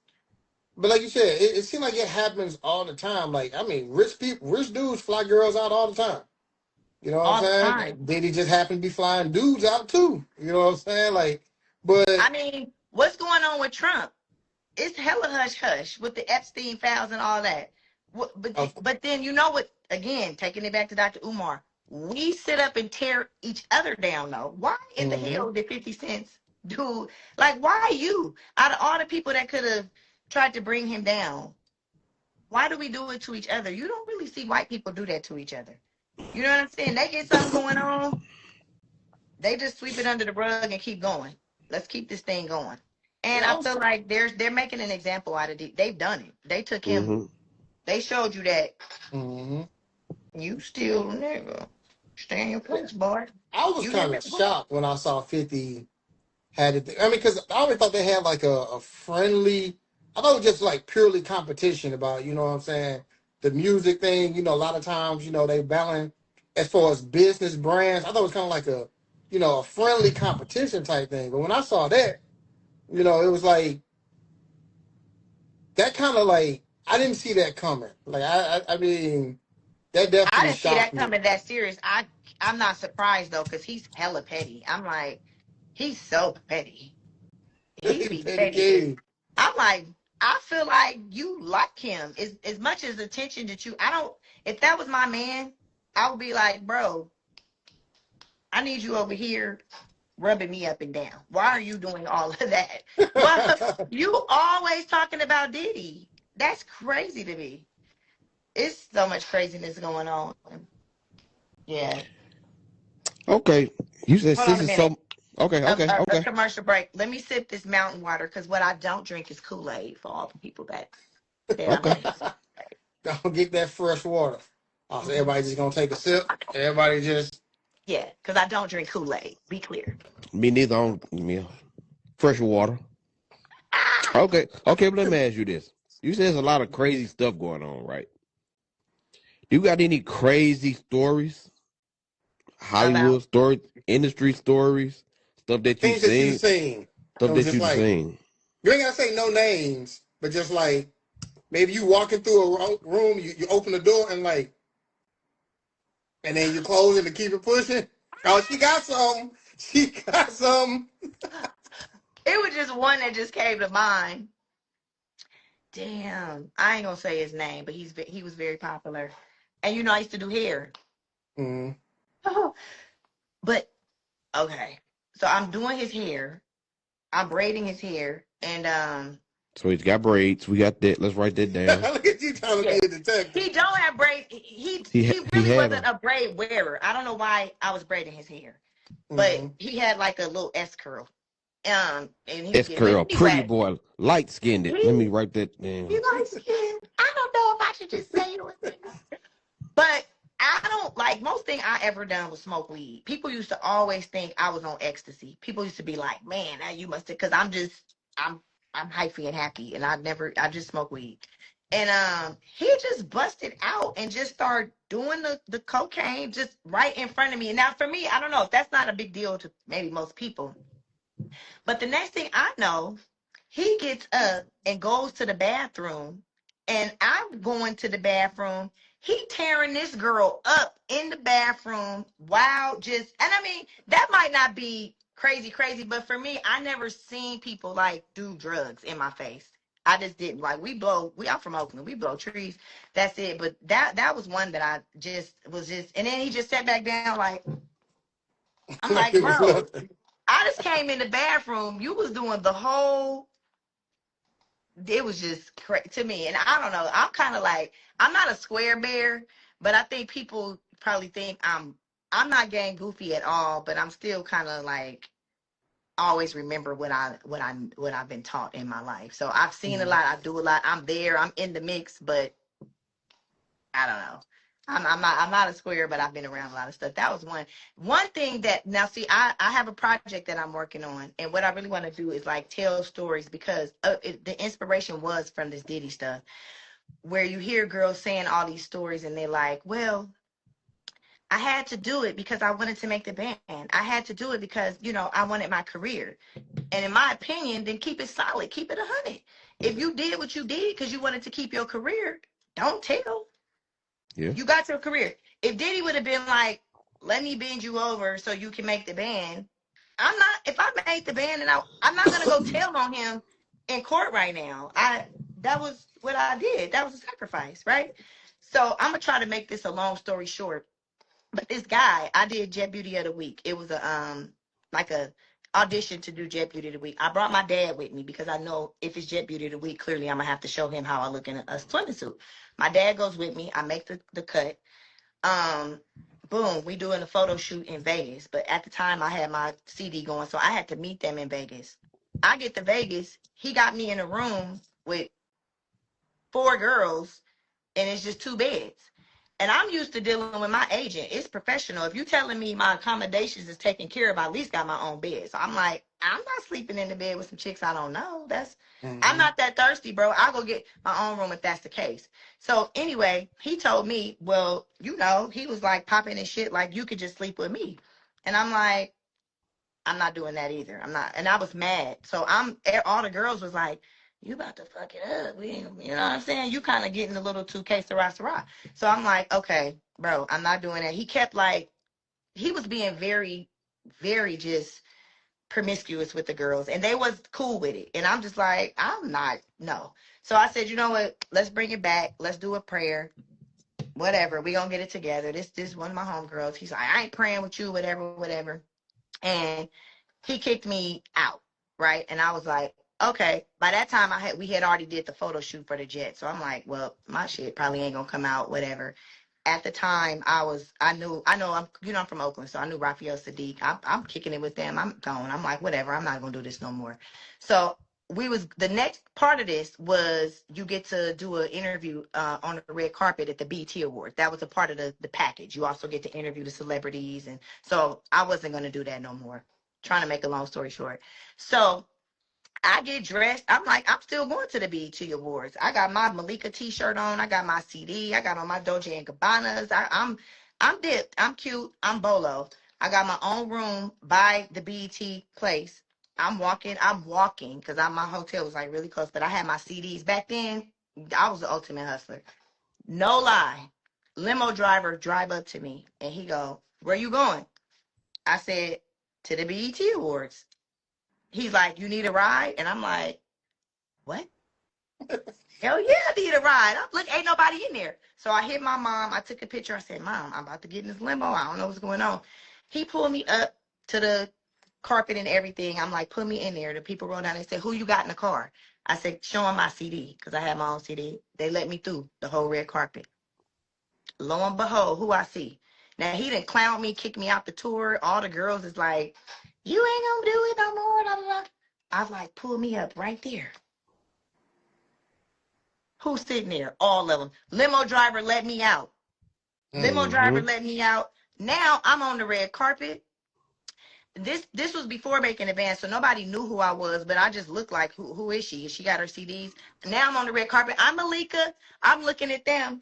[SPEAKER 2] But like you said, it seems like it happens all the time. Like I mean, rich dudes fly girls out all the time. You know what I'm
[SPEAKER 3] All the
[SPEAKER 2] saying?
[SPEAKER 3] time.
[SPEAKER 2] Diddy just happen to be flying dudes out too. You know what I'm saying? Like, but
[SPEAKER 3] I mean, what's going on with Trump? It's hella hush hush with the Epstein files and all that. But
[SPEAKER 2] of
[SPEAKER 3] but then you know what? Again, taking it back to Dr. Umar, we sit up and tear each other down. Though, why in the
[SPEAKER 2] mm-hmm.
[SPEAKER 3] hell did 50 Cent do? Like, why you? Out of all the people that could have tried to bring him down, why do we do it to each other? You don't really see white people do that to each other. You know what I'm saying? They get something going on, they just sweep it under the rug and keep going. Let's keep this thing going. And
[SPEAKER 2] Yeah, I
[SPEAKER 3] I
[SPEAKER 2] was.
[SPEAKER 3] feel like they're making an example out of it. They've done it. They took him.
[SPEAKER 1] Mm-hmm.
[SPEAKER 3] They showed you that
[SPEAKER 2] Mm-hmm.
[SPEAKER 3] you still nigga. Stay in your place, boy.
[SPEAKER 2] I was
[SPEAKER 3] You
[SPEAKER 2] kind
[SPEAKER 3] didn't
[SPEAKER 2] of
[SPEAKER 3] miss one.
[SPEAKER 2] shocked when I saw 50 had it. I mean, because I always thought they had like a friendly. I thought it was just like purely competition about, you know what I'm saying, the music thing. A lot of times, they balance as far as business brands. I thought it was kind of like a friendly competition type thing. But when I saw that, it was like that kind of like I didn't see that coming. Like I mean, that
[SPEAKER 3] I
[SPEAKER 2] definitely
[SPEAKER 3] didn't see
[SPEAKER 2] shocked
[SPEAKER 3] that
[SPEAKER 2] me.
[SPEAKER 3] coming that serious. I'm not surprised though, because he's hella petty. I'm like, he's so petty. He be
[SPEAKER 2] Petty
[SPEAKER 3] petty.
[SPEAKER 2] Cave.
[SPEAKER 3] I'm like, I feel like you like him as much as attention that you. I don't. If that was my man, I would be like, bro, I need you over here rubbing me up and down. Why are you doing all of that? Well, you always talking about Diddy. That's crazy to me. It's so much craziness going on. Yeah.
[SPEAKER 1] Okay. You said
[SPEAKER 3] Hold on
[SPEAKER 1] since
[SPEAKER 3] a
[SPEAKER 1] it's
[SPEAKER 3] minute.
[SPEAKER 1] so okay, okay,
[SPEAKER 3] A
[SPEAKER 1] okay,
[SPEAKER 3] commercial break. Let me sip this mountain water because what I don't drink is Kool-Aid for all the people that said I'm
[SPEAKER 1] okay.
[SPEAKER 3] drinking.
[SPEAKER 2] Don't get that fresh water. Oh, so
[SPEAKER 3] Mhm.
[SPEAKER 2] everybody just gonna take a sip. Everybody just
[SPEAKER 3] Yeah, because I don't drink Kool-Aid. Be clear.
[SPEAKER 1] Me neither on me fresh water.
[SPEAKER 3] Ah!
[SPEAKER 1] Okay, okay, but let me ask you this. You said there's a lot of crazy stuff going on, right? Do you got any crazy stories?
[SPEAKER 3] About
[SPEAKER 1] Hollywood stories, industry stories, stuff that you've
[SPEAKER 2] things that you've
[SPEAKER 1] seen,
[SPEAKER 2] seen. It
[SPEAKER 1] stuff
[SPEAKER 2] was
[SPEAKER 1] that
[SPEAKER 2] just
[SPEAKER 1] you've
[SPEAKER 2] like
[SPEAKER 1] seen.
[SPEAKER 2] you ain't gotta say no names, but just like maybe you walking through a room, you open the door and like, and then you close it and keep it pushing. Oh, she got some. She got some.
[SPEAKER 3] it was just one that just came to mind. Damn, I ain't gonna say his name, but he was very popular. And I used to do hair.
[SPEAKER 2] Mm.
[SPEAKER 3] But okay, so I'm doing his hair. I'm braiding his hair, and
[SPEAKER 1] So he's got braids. We got that. Let's write that down.
[SPEAKER 2] Look at you trying to be
[SPEAKER 3] yeah,
[SPEAKER 2] a detective.
[SPEAKER 3] he don't have braid. He
[SPEAKER 1] He
[SPEAKER 3] he
[SPEAKER 1] he
[SPEAKER 3] really
[SPEAKER 1] had
[SPEAKER 3] wasn't
[SPEAKER 1] them.
[SPEAKER 3] a braid wearer. I don't know why I was braiding his hair, but
[SPEAKER 2] Mm-hmm.
[SPEAKER 3] he had like a little S curl. And he was
[SPEAKER 1] S
[SPEAKER 3] getting, but
[SPEAKER 1] curl, pretty
[SPEAKER 3] anyway,
[SPEAKER 1] boy, light skinned. Let me
[SPEAKER 3] he
[SPEAKER 1] write that
[SPEAKER 3] he
[SPEAKER 1] down.
[SPEAKER 3] likes skin. I don't know if I should just say it was him. But I don't like most thing I ever done was smoke weed. People used to always think I was on ecstasy. People used to be like, "Man, now you must have," because I'm I'm hyphy and happy, and I just smoke weed. And he just busted out and just started doing the cocaine just right in front of me. And now for me, I don't know if that's not a big deal to maybe most people, but the next thing I know, he gets up and goes to the bathroom, and I'm going to the bathroom. He tearing this girl up in the bathroom while just, and I mean, that might not be crazy, but for me, I never seen people like do drugs in my face. I just didn't like. I'm from Oakland. We blow trees. That's it. But that was one that I just was just, and then he just sat back down like, I'm
[SPEAKER 2] Like
[SPEAKER 3] like,
[SPEAKER 2] it was
[SPEAKER 3] bro,
[SPEAKER 2] nothing.
[SPEAKER 3] I just came in the bathroom. You was doing the whole. It was just to me, and I don't know. I'm kind of like I'm not a square bear, but I think people probably think I'm not gang goofy at all. But I'm still kind of like always remember what I've been taught in my life. So I've seen a
[SPEAKER 2] Mm-hmm.
[SPEAKER 3] lot. I do a lot. I'm there. I'm in the mix, but I don't know. I'm not a square, but I've been around a lot of stuff. That was one thing that now see I have a project that I'm working on, and what I really want to do is like tell stories because the inspiration was from this Diddy stuff, where you hear girls saying all these stories and they're like, well, I had to do it because I wanted to make the band. I had to do it because I wanted my career. And in my opinion, then keep it solid, keep it 100. If you did what you did because you wanted to keep your career, don't tell.
[SPEAKER 1] Yeah.
[SPEAKER 3] You got your career. If Diddy would have been like, let me bend you over so you can make the band, if I made the band and I'm not gonna go tell on him in court right now. That was what I did. That was a sacrifice, right? So I'm gonna try to make this a long story short. But this guy, I did Jet Beauty of the Week. It was like a audition to do Jet Beauty of the Week. I brought my dad with me because I know if it's Jet Beauty of the Week, clearly I'm gonna have to show him how I look in a swimming suit. My dad goes with me. I make the cut. Um, Boom, we doing a photo shoot in Vegas. But at the time, I had my CD going, so I had to meet them in Vegas. I get to Vegas. He got me in a room with four girls and it's just two beds. And I'm used to dealing with my agent. It's professional. If you telling me my accommodations is taken care of, I at least got my own bed. So I'm like, I'm not sleeping in the bed with some chicks I don't know. I'm
[SPEAKER 2] Mm-hmm.
[SPEAKER 3] not that thirsty, bro. I'll go get my own room if that's the case. So anyway, he told me, well, he was like popping his shit like you could just sleep with me. And I'm like, I'm not doing that either. I'm not. And I was mad. So all the girls was like, you about to fuck it up. You know what I'm saying? You kind of getting a little too que sera sera. So I'm like, okay, bro, I'm not doing that. He kept like, he was being very, very just promiscuous with the girls and they was cool with it. And I'm just like, I'm not, no. So I said, you know what? Let's bring it back. Let's do a prayer. Whatever. We gonna get it together. This one of my homegirls. He's like, I ain't praying with you, whatever. And he kicked me out, right? And I was like, okay. By that time, we had already did the photo shoot for the jet, so I'm like, well, my shit probably ain't gonna come out, whatever. At the time, I know, I'm from Oakland, so I knew Raphael Sadiq. I'm kicking it with them. I'm going. I'm like, whatever. I'm not gonna do this no more. So the next part of this was you get to do an interview on the red carpet at the BT Awards. That was a part of the package. You also get to interview the celebrities, and so I wasn't gonna do that no more. Trying to make a long story short. So I get dressed. I'm like, I'm still going to the BET Awards. I got my Malika t-shirt on. I got my CD. I got on my Dolce and Gabbanas. I'm dipped. I'm cute. I'm bolo. I got my own room by the BET place. I'm walking because my hotel was like really close, but I had my CDs. Back then, I was the ultimate hustler. No lie. Limo driver drive up to me and he go, where you going? I said, to the BET Awards. He's like, you need a ride? And I'm like, what? Hell yeah, I need a ride. Look, ain't nobody in there. So I hit my mom. I took a picture. I said, Mom, I'm about to get in this limo. I don't know what's going on. He pulled me up to the carpet and everything. I'm like, put me in there. The people rolled down. They said, who you got in the car? I said, show them my CD because I had my own CD. They let me through the whole red carpet. Lo and behold, who I see. Now, he didn't clown me, kick me out the tour. All the girls is like, you ain't gonna do it no more. Blah, blah, blah. I was like, pull me up right there. Who's sitting there? All of them. Limo driver let me out. Limo driver
[SPEAKER 1] Mm-hmm.
[SPEAKER 3] let me out. Now I'm on the red carpet. This was before making a band, so nobody knew who I was, but I just looked like who is she? She got her CDs. Now I'm on the red carpet. I'm Malika. I'm looking at them.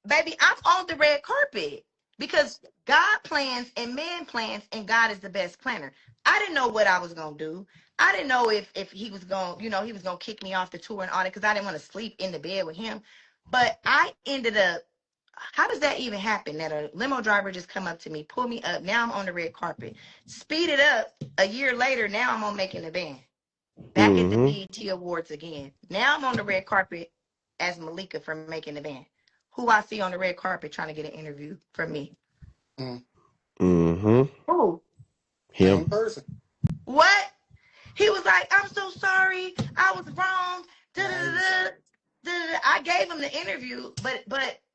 [SPEAKER 3] Baby, I'm on the red carpet because God plans and man plans, and God is the best planner. I didn't know what I was gonna do. I didn't know if he was gonna, he was gonna kick me off the tour and all that because I didn't want to sleep in the bed with him. But I ended up. How does that even happen? That a limo driver just come up to me, pull me up. Now I'm on the red carpet. Speed it up. A year later, now I'm on making the band. Back at the
[SPEAKER 1] Mm-hmm.
[SPEAKER 3] BET Awards again. Now I'm on the red carpet as Malika from making the band. Who I see on the red carpet trying to get an interview from me.
[SPEAKER 2] Mm.
[SPEAKER 1] Mm-hmm.
[SPEAKER 3] Who?
[SPEAKER 2] Same
[SPEAKER 1] Him.
[SPEAKER 2] person.
[SPEAKER 3] What? He was like, I'm so sorry. I was wrong. Da,
[SPEAKER 2] Nah,
[SPEAKER 3] da,
[SPEAKER 2] he
[SPEAKER 3] da,
[SPEAKER 2] was
[SPEAKER 3] da,
[SPEAKER 2] sorry.
[SPEAKER 3] I gave him the interview, but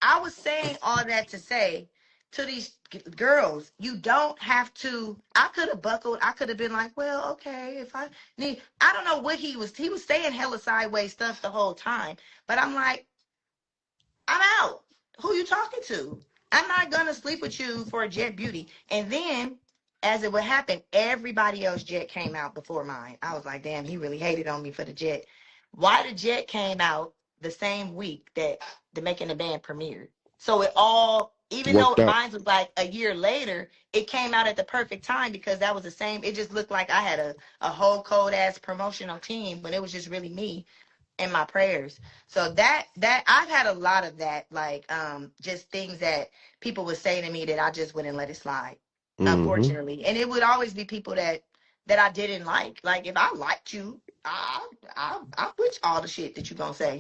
[SPEAKER 3] I was saying all that to say to these girls, you don't have to. I could have buckled. I could have been like, well, okay, if I need. I don't know what he was saying hella sideways stuff the whole time, but I'm like, I'm out. Who you talking to? I'm not gonna sleep with you for a jet beauty. And then, as it would happen, everybody else jet came out before mine. I was like, damn, he really hated on me for the jet. Why the jet came out the same week that the Making the Band premiered? So it all, even
[SPEAKER 1] Worked
[SPEAKER 3] though
[SPEAKER 1] out.
[SPEAKER 3] mine was like a year later, it came out at the perfect time because that was the same. It just looked like I had a whole cold ass promotional team, but it was just really me in my prayers. So that I've had a lot of that, like just things that people would say to me that I just wouldn't let it slide,
[SPEAKER 1] Mm-hmm.
[SPEAKER 3] unfortunately. And it would always be people that I didn't like. Like if I liked you, I put all the shit that you gonna say.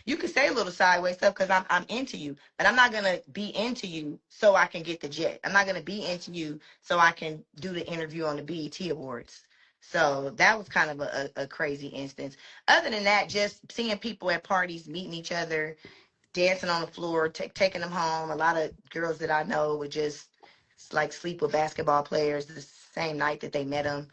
[SPEAKER 3] You can say a little sideways stuff because I'm into you, but I'm not gonna be into you so I can get the jet. I'm not gonna be into you so I can do the interview on the BET Awards. So that was kind of a crazy instance. Other than that, just seeing people at parties, meeting each other, dancing on the floor, taking them home. A lot of girls that I know would just like sleep with basketball players the same night that they met them.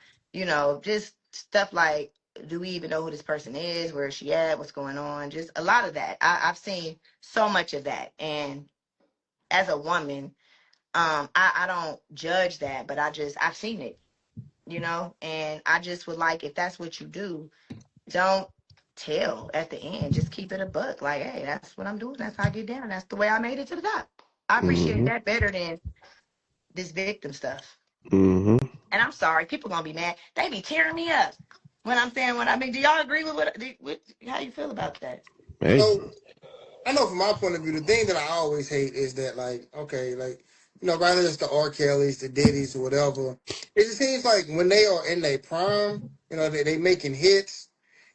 [SPEAKER 3] Just stuff like, do we even know who this person is? Where is she at? What's going on? Just a lot of that. I've seen so much of that. And as a woman, I don't judge that, but I've seen it, and I just would like, if that's what you do, don't tell at the end. Just keep it a buck. Like, hey, that's what I'm doing. That's how I get down. That's the way I made it to the top. I appreciate
[SPEAKER 1] Mm-hmm.
[SPEAKER 3] that better than this victim stuff.
[SPEAKER 1] Mm-hmm.
[SPEAKER 3] And I'm sorry, people gonna be mad. They be tearing me up when I'm saying what I mean. Do y'all agree with how you feel about that?
[SPEAKER 1] Hey.
[SPEAKER 2] So I know from my point of view, the thing that I always hate is that, like, okay, like, rather it's the R. Kellys, the Diddy's, or whatever, it just seems like when they are in their prime, they making hits,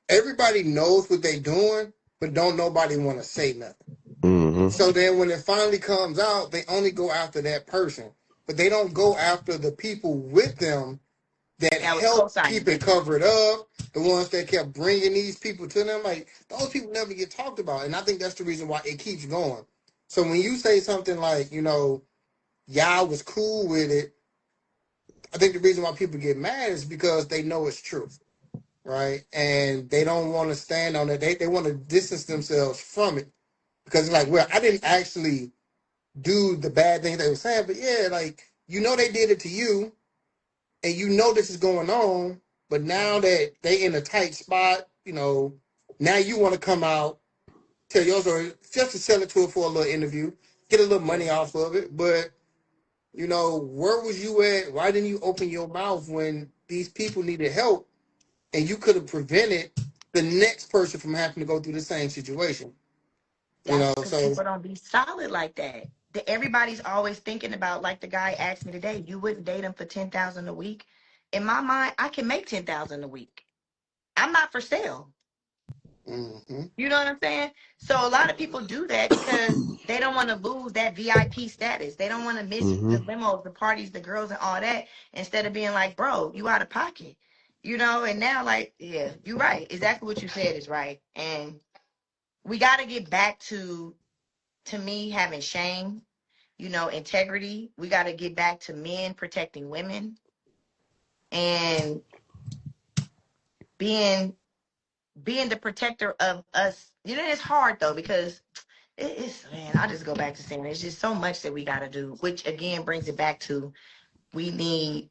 [SPEAKER 2] everybody knows what they doing, but don't nobody want to say nothing.
[SPEAKER 1] Mm-hmm.
[SPEAKER 2] So then when it finally comes out, they only go after that person, but they don't go after the people with them that
[SPEAKER 3] That was
[SPEAKER 2] helped keep
[SPEAKER 3] co-signing.
[SPEAKER 2] it covered up, the ones that kept bringing these people to them. Like, those people never get talked about. And I think that's the reason why it keeps going. So when you say something like, y'all was cool with it, I think the reason why people get mad is because they know it's true, right? And they don't want to stand on it. They want to distance themselves from it because it's like, well, I didn't actually do the bad things they were saying, but yeah, like, they did it to you, and this is going on, but now that they in a tight spot, now you want to come out, tell your story, just to sell it to her for a little interview, get a little
[SPEAKER 3] Yeah.
[SPEAKER 2] money off of it. But, where was you at? Why didn't you open your mouth when these people needed help and you could have prevented the next person from having to go through the same situation?
[SPEAKER 3] That's because
[SPEAKER 2] So
[SPEAKER 3] people don't be solid like that. Everybody's always thinking about, like the guy asked me today, you wouldn't date him for 10,000 a week. In my mind, I can make 10,000 a week. I'm not for sale.
[SPEAKER 2] Mm-hmm.
[SPEAKER 3] You know what I'm saying? So a lot of people do that because they don't want to lose that VIP status. They don't want to miss the
[SPEAKER 1] Mm-hmm.
[SPEAKER 3] limos, the parties, the girls, and all that. Instead of being like, bro, you out of pocket. You know, and now like, yeah, you're right. Exactly what you said is right. And we got to get back to me having shame, you know, integrity. We got to get back to men protecting women and being being the protector of us. You know, it's hard though because it's man. I just go back to saying it's just so much that we got to do, which again brings it back to we need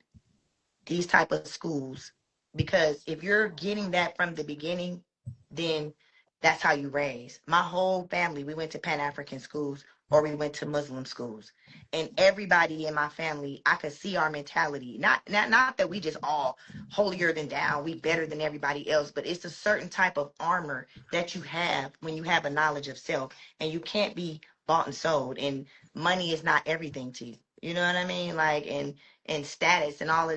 [SPEAKER 3] these type of schools because if you're getting that from the beginning, then that's how you raise. My whole family, we went to Pan-African schools or we went to Muslim schools. And everybody in my family, I could see our mentality. Not that we just all holier than thou, we better than everybody else, but it's a certain type of armor that you have when you have a knowledge of self and you can't be bought and sold and money is not everything to you. You know what I mean? Like and status and all of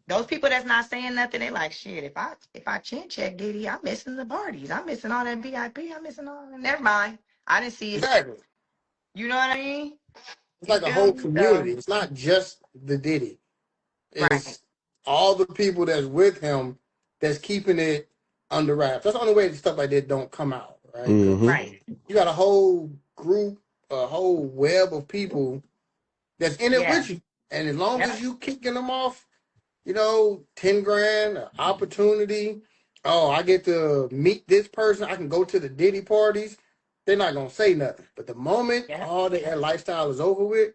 [SPEAKER 3] those people that's not saying nothing, they like shit. If I chin check Diddy, I'm missing the parties. I'm missing all that VIP. I'm missing all. Never mind. I didn't see it.
[SPEAKER 2] Exactly.
[SPEAKER 3] You know what I mean?
[SPEAKER 2] It's
[SPEAKER 3] You
[SPEAKER 2] like a
[SPEAKER 3] feel
[SPEAKER 2] whole
[SPEAKER 3] me? So
[SPEAKER 2] community. It's not just the Diddy.
[SPEAKER 3] right.
[SPEAKER 2] It's all the people that's with him that's keeping it under wraps. That's the only way that stuff like that don't come out, right? Because
[SPEAKER 1] Mm-hmm.
[SPEAKER 3] Right.
[SPEAKER 2] you got a whole group, a whole web of people that's in it
[SPEAKER 3] Yeah.
[SPEAKER 2] with you. And as long
[SPEAKER 3] Yeah.
[SPEAKER 2] as you kicking them off, 10 grand, an opportunity. Oh, I get to meet this person. I can go to the Diddy parties. They're not going to say nothing. But the moment
[SPEAKER 3] Yeah.
[SPEAKER 2] all that lifestyle is over with,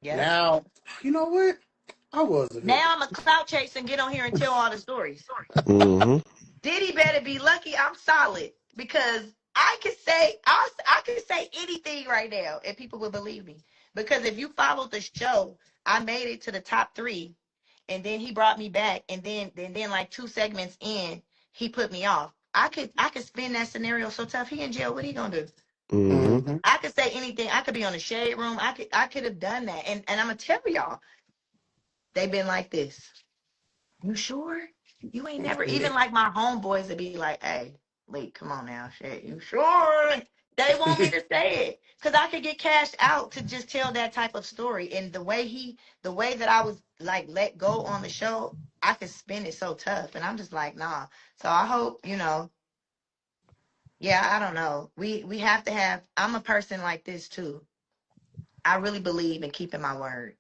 [SPEAKER 3] Yeah.
[SPEAKER 2] now, you know what? I was a victim.
[SPEAKER 3] Now I'm a clout chase and get on here and tell all the stories.
[SPEAKER 1] Mm-hmm.
[SPEAKER 3] Diddy better be lucky I'm solid because I could say anything right now and people would believe me. Because if you followed the show, I made it to the top 3 and then he brought me back and then like 2 segments in, he put me off. I could spin that scenario so tough. He in jail, what he gonna do?
[SPEAKER 1] Mm-hmm.
[SPEAKER 2] Mm-hmm.
[SPEAKER 3] I could say anything. I could be on the shade room. I could have done that. And I'm gonna tell y'all, they've been like this. You sure? You ain't never
[SPEAKER 2] Yeah.
[SPEAKER 3] even like my homeboys to be like, hey, wait, come on now, shit. You sure? They want me to say it. Cause I could get cashed out to just tell that type of story. And the way that I was like let go on the show, I could spin it so tough. And I'm just like, nah. So I hope, yeah, I don't know. We have to have I'm a person like this too. I really believe in keeping my word.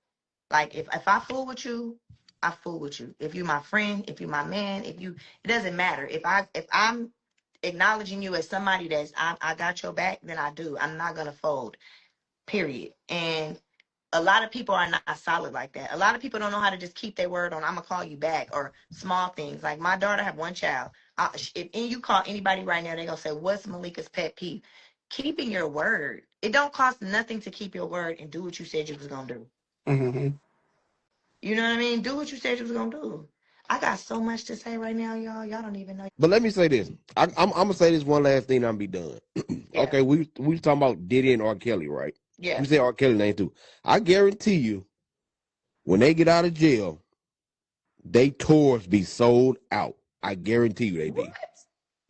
[SPEAKER 3] Like if I fool with you, I fool with you. If you my friend, if you my man, it doesn't matter. If I'm acknowledging you as somebody I got your back, then I do. I'm not gonna fold. Period. And a lot of people are not solid like that. A lot of people don't know how to just keep their word on. I'm gonna call you back or small things. Like my daughter have one child. If you call anybody right now, they gonna say, "What's Malika's pet peeve?" Keeping your word. It don't cost nothing to keep your word and do what you said you was gonna do.
[SPEAKER 2] Mm-hmm.
[SPEAKER 3] You know what I mean? Do what you said you was gonna do. I got so much to say right now, y'all. Y'all don't even know.
[SPEAKER 1] But let me say this. I'm gonna say this one last thing. I'm be done.
[SPEAKER 3] Yeah,
[SPEAKER 1] Okay, we talking about Diddy and R. Kelly, right?
[SPEAKER 3] yeah.
[SPEAKER 1] You say R. Kelly name too. I guarantee you, when they get out of jail, they tours be sold out. I guarantee you they
[SPEAKER 3] What?
[SPEAKER 1] be.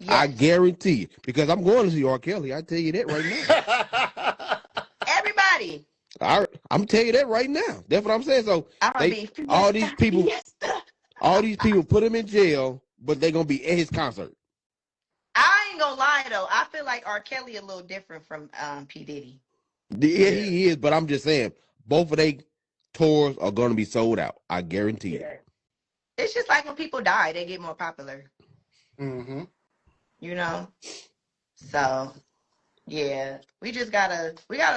[SPEAKER 1] I
[SPEAKER 3] Yes.
[SPEAKER 1] guarantee you because I'm going to see R. Kelly. I tell you that right now.
[SPEAKER 3] Everybody.
[SPEAKER 1] I'm telling you that right now. That's what I'm saying. So
[SPEAKER 3] I'm gonna
[SPEAKER 1] they
[SPEAKER 3] be
[SPEAKER 1] all these
[SPEAKER 3] fiesta,
[SPEAKER 1] people,
[SPEAKER 3] fiesta.
[SPEAKER 1] all these people put him in jail, but they gonna be at his concert.
[SPEAKER 3] I ain't gonna lie though. I feel like R. Kelly a little different from P Diddy.
[SPEAKER 1] Yeah,
[SPEAKER 2] Yeah.
[SPEAKER 1] he is, but I'm just saying both of they tours are gonna be sold out. I guarantee it.
[SPEAKER 3] Yeah. It's just like when people die, they get more popular.
[SPEAKER 2] Mm-hmm.
[SPEAKER 3] You know. So yeah, we gotta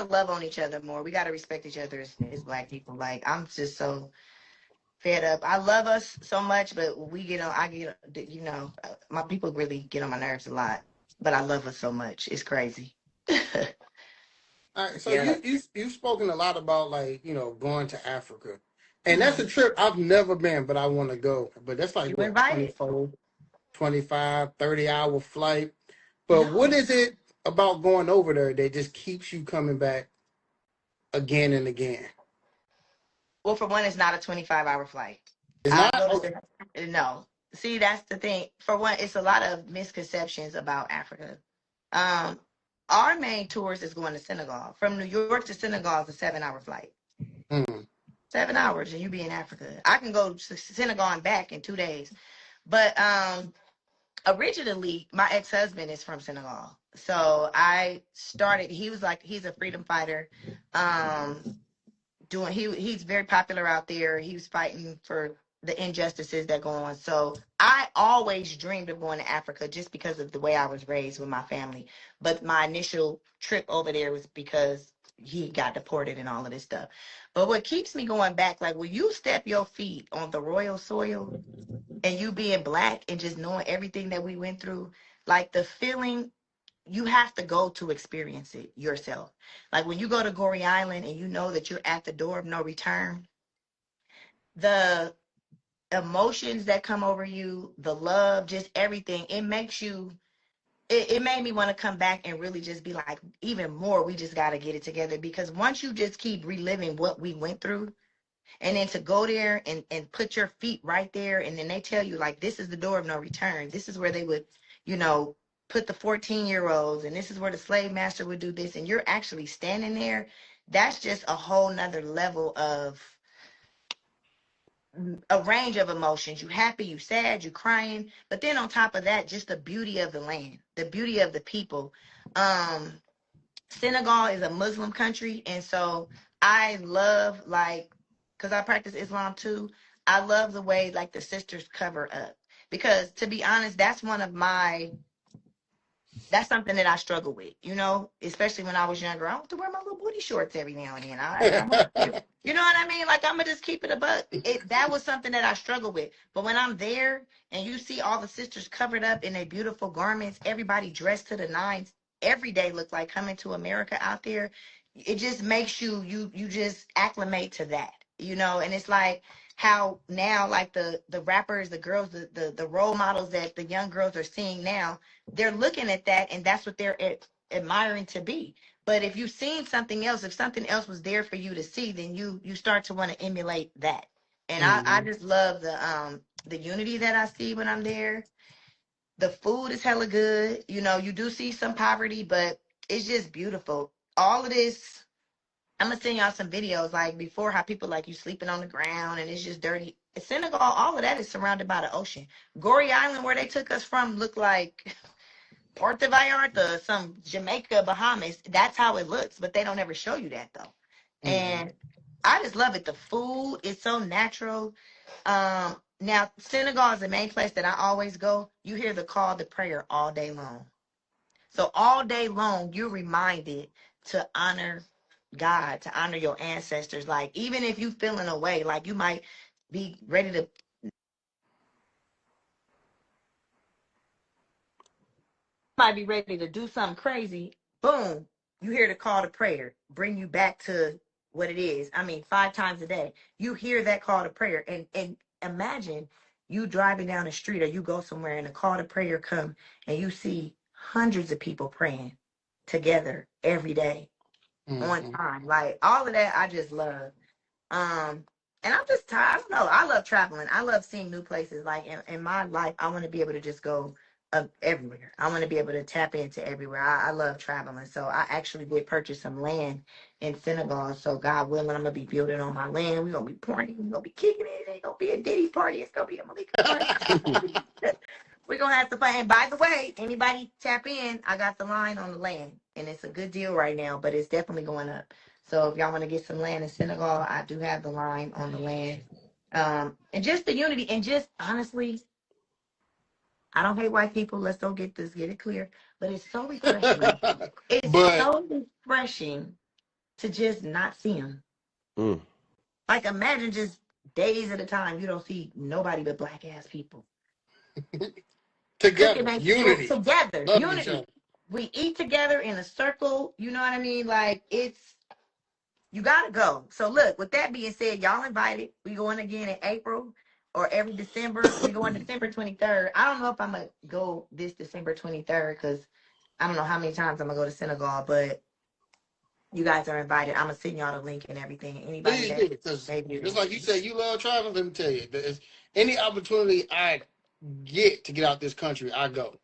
[SPEAKER 3] love on each other more. We gotta respect each other as black people. Like I'm just so fed up. I love us so much, but I get, my people really get on my nerves a lot. But I love us so much. It's crazy.
[SPEAKER 2] All right, so
[SPEAKER 3] Yeah.
[SPEAKER 2] you've spoken a lot about going to Africa, and that's a
[SPEAKER 3] Mhm.
[SPEAKER 2] trip I've never been, but I want to go. But that's like
[SPEAKER 3] You
[SPEAKER 2] what
[SPEAKER 3] invited?
[SPEAKER 2] 24, 25, 30 hour flight. But what
[SPEAKER 3] No.
[SPEAKER 2] is it about going over there that just keeps you coming back again and again?
[SPEAKER 3] Well, for one, it's not a 25-hour flight.
[SPEAKER 2] It's
[SPEAKER 3] I
[SPEAKER 2] not
[SPEAKER 3] go
[SPEAKER 2] okay.
[SPEAKER 3] to no. See, that's the thing. For one, it's a lot of misconceptions about Africa. Um, our main tourist is going to Senegal. From New York to Senegal is a 7 hour flight.
[SPEAKER 2] Mm.
[SPEAKER 3] 7 hours and you be in Africa. I can go to Senegal and back in 2 days. But originally my ex-husband is from Senegal. So I started, he was like, he's a freedom fighter. He's very popular out there. He was fighting for the injustices that go on. So I always dreamed of going to Africa just because of the way I was raised with my family. But my initial trip over there was because he got deported and all of this stuff. But what keeps me going back, like when you step your feet on the royal soil and you being black and just knowing everything that we went through, like the feeling, you have to go to experience it yourself. Like when you go to Goree Island and you know that you're at the door of no return, the emotions that come over you, the love, just everything, it makes you, it made me want to come back and really just be like, even more, we just got to get it together. Because once you just keep reliving what we went through, and then to go there and put your feet right there, and then they tell you like, this is the door of no return, this is where they would, you know, put the 14-year-olds, and this is where the slave master would do this, and you're actually standing there. That's just a whole nother level of a range of emotions. You happy, you sad, you crying, but then on top of that, just the beauty of the land, the beauty of the people. um Senegal is a Muslim country, and so I love, like, because I practice Islam too. I love the way like the sisters cover up, because to be honest, that's something that I struggle with, especially when I was younger. I want to wear my little booty shorts every now and then. You know what I mean? Like, I'm gonna just keep it a buck. That was something that I struggle with. But when I'm there and you see all the sisters covered up in their beautiful garments, everybody dressed to the nines, every day look like coming to America out there. It just makes you just acclimate to that, and it's like how now, like the rappers, the girls, the role models that the young girls are seeing now, they're looking at that and that's what they're admiring to be. But if you've seen something else, if something else was there for you to see, then you start to want to emulate that. And I
[SPEAKER 2] Mm-hmm.
[SPEAKER 3] just love the unity that I see when I'm there. The food is hella good. You do see some poverty, but it's just beautiful. All of this, I'm gonna send y'all some videos like before, how people like you sleeping on the ground and it's just dirty. Senegal, all of that is surrounded by the ocean. Goree Island, where they took us from, looked like Puerto Vallarta, some Jamaica, Bahamas. That's how it looks, but they don't ever show you that though.
[SPEAKER 2] Mm-hmm.
[SPEAKER 3] And I just love it. The food is so natural. Now Senegal is the main place that I always go. You hear the call to prayer all day long. So all day long, you're reminded to honor God, to honor your ancestors. Like, even if you feeling away, like you might be ready to do something crazy. Boom, you hear the call to prayer, bring you back to what it is. I mean, 5 times a day, you hear that call to prayer, and imagine you driving down the street or you go somewhere and a call to prayer come and you see hundreds of people praying together every day on
[SPEAKER 2] Mm-hmm.
[SPEAKER 3] time. Like all of that, I just love. Um, and I'm just tired. I don't know. I love traveling. I love seeing new places. Like in my life, I want to be able to just go everywhere. I want to be able to tap into everywhere. I love traveling. So I actually did purchase some land in Senegal. So God willing, I'm gonna be building on my land. We're gonna be partying. We're gonna be kicking it. It ain't gonna be a Diddy party. It's gonna be a Malika party. We're gonna have to find. And by the way, anybody tap in, I got the line on the land, and it's a good deal right now, but it's definitely going up. So if y'all want to get some land in Senegal, I do have the line on the land. And just the unity, and just honestly, I don't hate white people. Let's don't get it clear. But it's so refreshing. It's
[SPEAKER 2] But
[SPEAKER 3] so refreshing to just not see them.
[SPEAKER 1] Mm.
[SPEAKER 3] Like, imagine just days at a time you don't see nobody but black ass people cooking
[SPEAKER 2] together,
[SPEAKER 3] their food
[SPEAKER 2] unity,
[SPEAKER 3] together,
[SPEAKER 2] loving each
[SPEAKER 3] unity.
[SPEAKER 2] other.
[SPEAKER 3] We eat together in a circle. You know what I mean? Like, you gotta go. So look, with that being said, y'all invited. We going again in April or every December. We going December 23rd. I don't know if I'm gonna go this December 23rd because I don't know how many times I'm gonna go to Senegal, but you guys are invited. I'm gonna send y'all the link and everything. Anybody
[SPEAKER 2] Please
[SPEAKER 3] that
[SPEAKER 2] do, because
[SPEAKER 3] maybe
[SPEAKER 2] just like you said, you love traveling. Let me tell you, there's any opportunity. I get to get out this country, I go.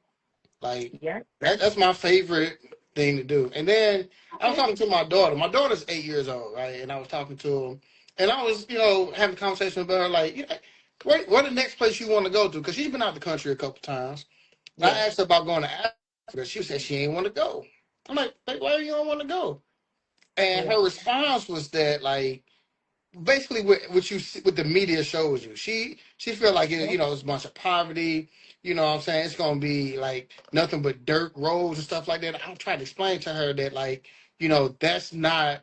[SPEAKER 2] Like
[SPEAKER 3] Yeah.
[SPEAKER 2] that's my favorite thing to do. And then I was
[SPEAKER 3] Okay.
[SPEAKER 2] talking to my daughter. My daughter's 8 years old, right? And I was talking to him, and I was, having a conversation about her, like, where the next place you want to go to? Because she's been out the country a couple times. And I
[SPEAKER 3] Yeah.
[SPEAKER 2] asked her about going to Africa. She said she ain't want to go. I'm like, why you don't want to go? And
[SPEAKER 3] Yeah.
[SPEAKER 2] her response was that, like, basically what you see, what the media shows you. She feel like
[SPEAKER 3] Yeah.
[SPEAKER 2] it's a bunch of poverty. You know what I'm saying? It's gonna be like nothing but dirt roads and stuff like that. I'm trying to explain to her that, like, that's not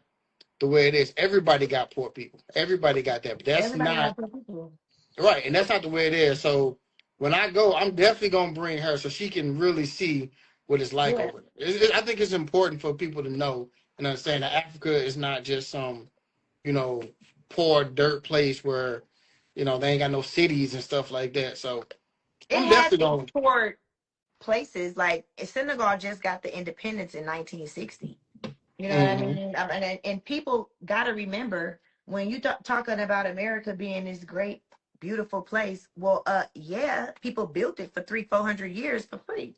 [SPEAKER 2] the way it is. Everybody got poor people. Everybody got that. But that's
[SPEAKER 3] Everybody
[SPEAKER 2] not
[SPEAKER 3] got their people.
[SPEAKER 2] right, and that's not the way it is. So when I go, I'm definitely gonna bring her so she can really see what it's like
[SPEAKER 3] Yeah.
[SPEAKER 2] over there. I think it's important for people to know and understand that Africa is not just some you know, poor dirt place where, they ain't got no cities and stuff like that. So
[SPEAKER 3] It
[SPEAKER 2] I'm
[SPEAKER 3] has
[SPEAKER 2] definitely
[SPEAKER 3] its
[SPEAKER 2] going.
[SPEAKER 3] poor places. Like Senegal just got the independence in 1960. You know what I
[SPEAKER 2] Mm-hmm.
[SPEAKER 3] mean? And people got to remember when you talking about America being this great, beautiful place. Well, yeah, people built it for 300-400 years for free.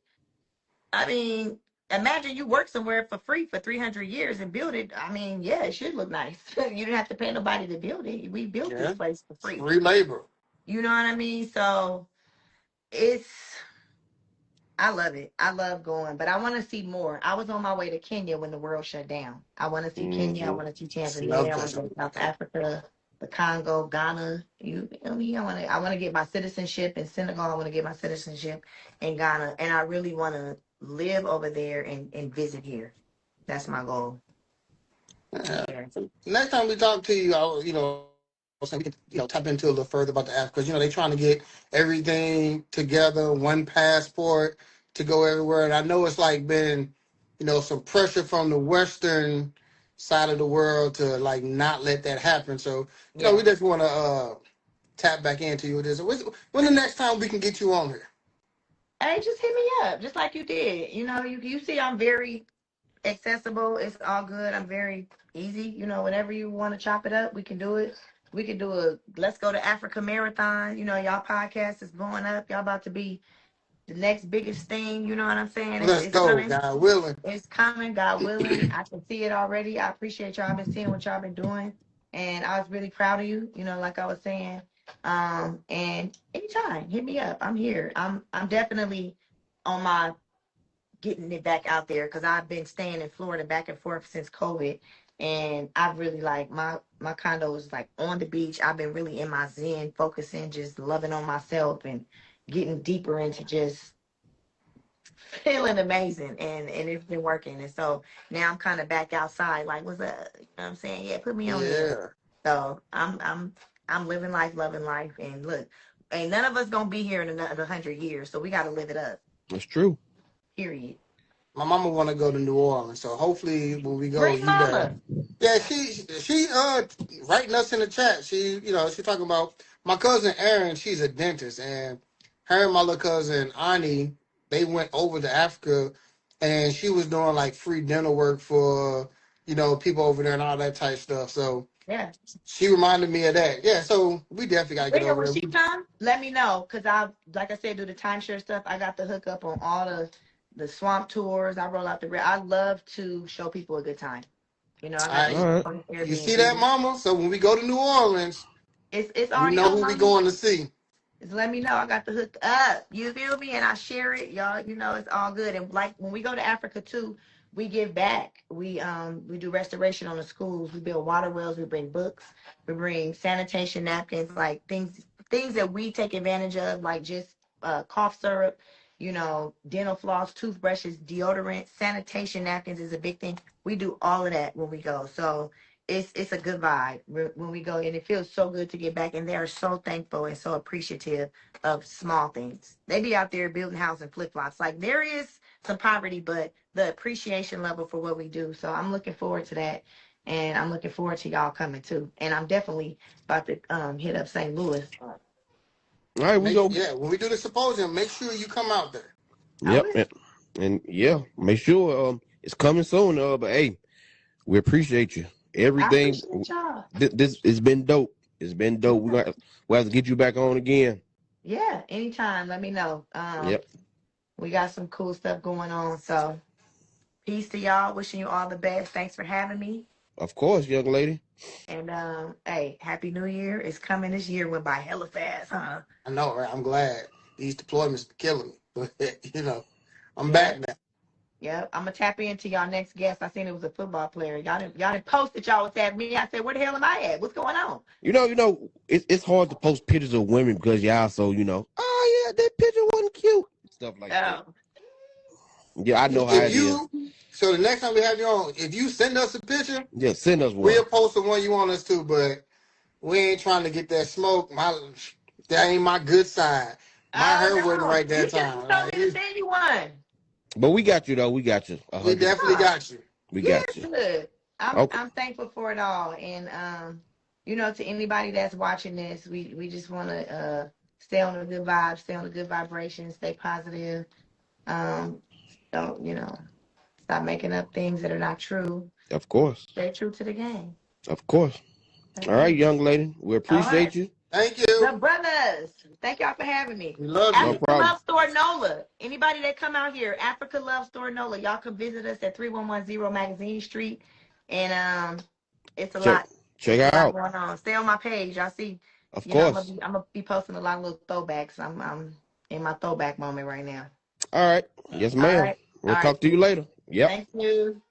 [SPEAKER 3] I mean, imagine you work somewhere for free for 300 years and build it. I mean, yeah, it should look nice. You didn't have to pay nobody to build it. We built this
[SPEAKER 2] Yeah,
[SPEAKER 3] place for free.
[SPEAKER 2] free labor.
[SPEAKER 3] You know what I mean? So it's I love it. I love going, but I want to see more. I was on my way to Kenya when the world shut down. I want to see Kenya. I
[SPEAKER 1] Mm-hmm.
[SPEAKER 3] want to see
[SPEAKER 2] It's another
[SPEAKER 3] Tanzania. I want
[SPEAKER 2] place
[SPEAKER 3] to
[SPEAKER 2] I
[SPEAKER 3] go to
[SPEAKER 2] want
[SPEAKER 3] South
[SPEAKER 2] to go.
[SPEAKER 3] Africa, the Congo, Ghana. You feel me? I want to get my citizenship in Senegal. I want to get my citizenship in Ghana, and I really want to live over there and visit here. That's my goal.
[SPEAKER 2] Yeah.
[SPEAKER 3] Yeah.
[SPEAKER 2] So next time we talk to you, so we can tap into a little further about the app because they're trying to get everything together, one passport to go everywhere. And I know it's like been some pressure from the Western side of the world to like not let that happen. So we
[SPEAKER 3] Yeah.
[SPEAKER 2] just want to tap back into you with this. When the next time we can get you on here?
[SPEAKER 3] Hey, just hit me up, just like you did. You see, I'm very accessible. It's all good. I'm very easy. Whenever you want to chop it up, we can do it. We can do a let's go to Africa marathon. Y'all podcast is blowing up. Y'all about to be the next biggest thing. You know what I'm saying? It's
[SPEAKER 2] Let's
[SPEAKER 3] it's
[SPEAKER 2] go,
[SPEAKER 3] coming.
[SPEAKER 2] God willing.
[SPEAKER 3] It's coming. God willing. I can see it already. I appreciate y'all. I've been seeing what y'all been doing, and I was really proud of you. Like I was saying. And anytime, hit me up. I'm here. I'm definitely on my getting it back out there because I've been staying in Florida back and forth since COVID, and I really like my condo is like on the beach. I've been really in my zen, focusing, just loving on myself and getting deeper into just feeling amazing, and it's been working. And so now I'm kind of back outside, like, what's up? You know what I'm saying? Yeah, put me on there.
[SPEAKER 2] Yeah.
[SPEAKER 3] So I'm living life, loving life, and look, ain't none of us gonna be here in another 100 years, so we got to live it up.
[SPEAKER 1] That's true.
[SPEAKER 3] Period.
[SPEAKER 2] My mama want to go to New Orleans, so hopefully when we go,
[SPEAKER 3] Bring
[SPEAKER 2] you there.
[SPEAKER 3] mama.
[SPEAKER 2] Yeah, she writing us in the chat. She talking about my cousin Erin. She's a dentist, and her and my little cousin Ani, they went over to Africa, and she was doing like free dental work for people over there and all that type stuff. So
[SPEAKER 3] Yeah.
[SPEAKER 2] she reminded me of that. Yeah, so we definitely gotta get
[SPEAKER 3] Bring her
[SPEAKER 2] over
[SPEAKER 3] when
[SPEAKER 2] there.
[SPEAKER 3] she come. Let me know, cause like I said, do the timeshare stuff. I got the hookup on all the swamp tours. I roll out I love to show people a good time. I got the
[SPEAKER 2] I
[SPEAKER 1] All right.
[SPEAKER 3] on
[SPEAKER 2] You see that,
[SPEAKER 3] Airbnb.
[SPEAKER 2] mama? So when we go to New Orleans,
[SPEAKER 3] It's
[SPEAKER 2] we
[SPEAKER 3] already
[SPEAKER 2] know
[SPEAKER 3] on,
[SPEAKER 2] who we
[SPEAKER 3] mama.
[SPEAKER 2] going to see.
[SPEAKER 3] Just let me know. I got the hook up. You feel me? And I share it, y'all. It's all good. And like when we go to Africa too, we give back. We do restoration on the schools. We build water wells. We bring books. We bring sanitation napkins, like things that we take advantage of, like just cough syrup, dental floss, toothbrushes, deodorant, sanitation napkins is a big thing. We do all of that when we go. So it's a good vibe when we go, and it feels so good to get back. And they are so thankful and so appreciative of small things. They be out there building house and flip flops. Like there is some poverty, but the appreciation level for what we do. So I'm looking forward to that, and I'm looking forward to y'all coming too. And I'm definitely about to hit up St. Louis.
[SPEAKER 1] All right, we go.
[SPEAKER 2] When we do the symposium, make sure you come out there.
[SPEAKER 3] I
[SPEAKER 1] Yep.
[SPEAKER 3] will.
[SPEAKER 1] And yeah, make sure it's coming soon. But hey, we appreciate you.
[SPEAKER 3] I
[SPEAKER 1] Everything.
[SPEAKER 3] appreciate y'all.
[SPEAKER 1] This it's been dope. It's been dope. We have to get you back on again.
[SPEAKER 3] Yeah, anytime. Let me know.
[SPEAKER 1] Yep.
[SPEAKER 3] We got some cool stuff going on. So peace to y'all. Wishing you all the best. Thanks for having me.
[SPEAKER 1] Of course, young lady.
[SPEAKER 3] And hey, Happy New Year. It's coming. This year went by hella fast, huh?
[SPEAKER 2] I know, right? I'm glad these deployments are killing me, but I'm
[SPEAKER 3] Yeah.
[SPEAKER 2] back now.
[SPEAKER 3] Yep. I'm gonna tap into y'all next guest. I seen it was a football player. Y'all didn't post that y'all was at me. I said, where the hell am I at? What's going on?
[SPEAKER 1] It's hard to post pictures of women because y'all so oh yeah, that picture wasn't cute. Stuff like that.
[SPEAKER 3] Oh.
[SPEAKER 1] Yeah, I know how
[SPEAKER 2] If
[SPEAKER 1] it is.
[SPEAKER 2] you, so the next time we have you on, if you send us a picture,
[SPEAKER 1] Yeah, send us one.
[SPEAKER 2] we'll post the one you want us to, but we ain't trying to get that smoke. That ain't my good side. My
[SPEAKER 3] Oh
[SPEAKER 2] hair wasn't
[SPEAKER 3] no.
[SPEAKER 2] right
[SPEAKER 3] You
[SPEAKER 2] that
[SPEAKER 3] should have
[SPEAKER 2] time.
[SPEAKER 3] told me to send you one.
[SPEAKER 1] But we got you though. We got you.
[SPEAKER 2] We
[SPEAKER 1] 100%.
[SPEAKER 2] definitely got you.
[SPEAKER 1] We
[SPEAKER 3] Yeah,
[SPEAKER 1] got you.
[SPEAKER 3] good. I'm
[SPEAKER 1] Okay.
[SPEAKER 3] I'm thankful for it all. And to anybody that's watching this, we just wanna stay on the good vibes, stay on the good vibration, stay positive. Um, don't, stop making up things that are not true.
[SPEAKER 1] Of course.
[SPEAKER 3] Stay true to the game.
[SPEAKER 1] Of course.
[SPEAKER 3] That's
[SPEAKER 1] All right,
[SPEAKER 3] it.
[SPEAKER 1] young lady. We
[SPEAKER 3] All right.
[SPEAKER 1] appreciate you.
[SPEAKER 2] Thank
[SPEAKER 3] The
[SPEAKER 2] you.
[SPEAKER 3] brothers, thank y'all for having me.
[SPEAKER 2] We love
[SPEAKER 1] No
[SPEAKER 2] you.
[SPEAKER 3] Africa
[SPEAKER 1] problem.
[SPEAKER 3] Love Store NOLA. Anybody that come out here, Africa Love Store NOLA, y'all can visit us at 3110 Magazine Street. And it's a
[SPEAKER 1] Check
[SPEAKER 3] lot.
[SPEAKER 1] check
[SPEAKER 3] It's a
[SPEAKER 1] her
[SPEAKER 3] lot
[SPEAKER 1] out.
[SPEAKER 3] going on. Stay on my page. Y'all see,
[SPEAKER 1] Of
[SPEAKER 3] I'm gonna
[SPEAKER 1] course.
[SPEAKER 3] be I'm gonna be posting a lot of little throwbacks. I'm in my throwback moment right now.
[SPEAKER 1] All right. Yes,
[SPEAKER 3] All
[SPEAKER 1] ma'am.
[SPEAKER 3] right.
[SPEAKER 1] We'll
[SPEAKER 3] All right.
[SPEAKER 1] talk to you later. Yep.
[SPEAKER 3] Thank you.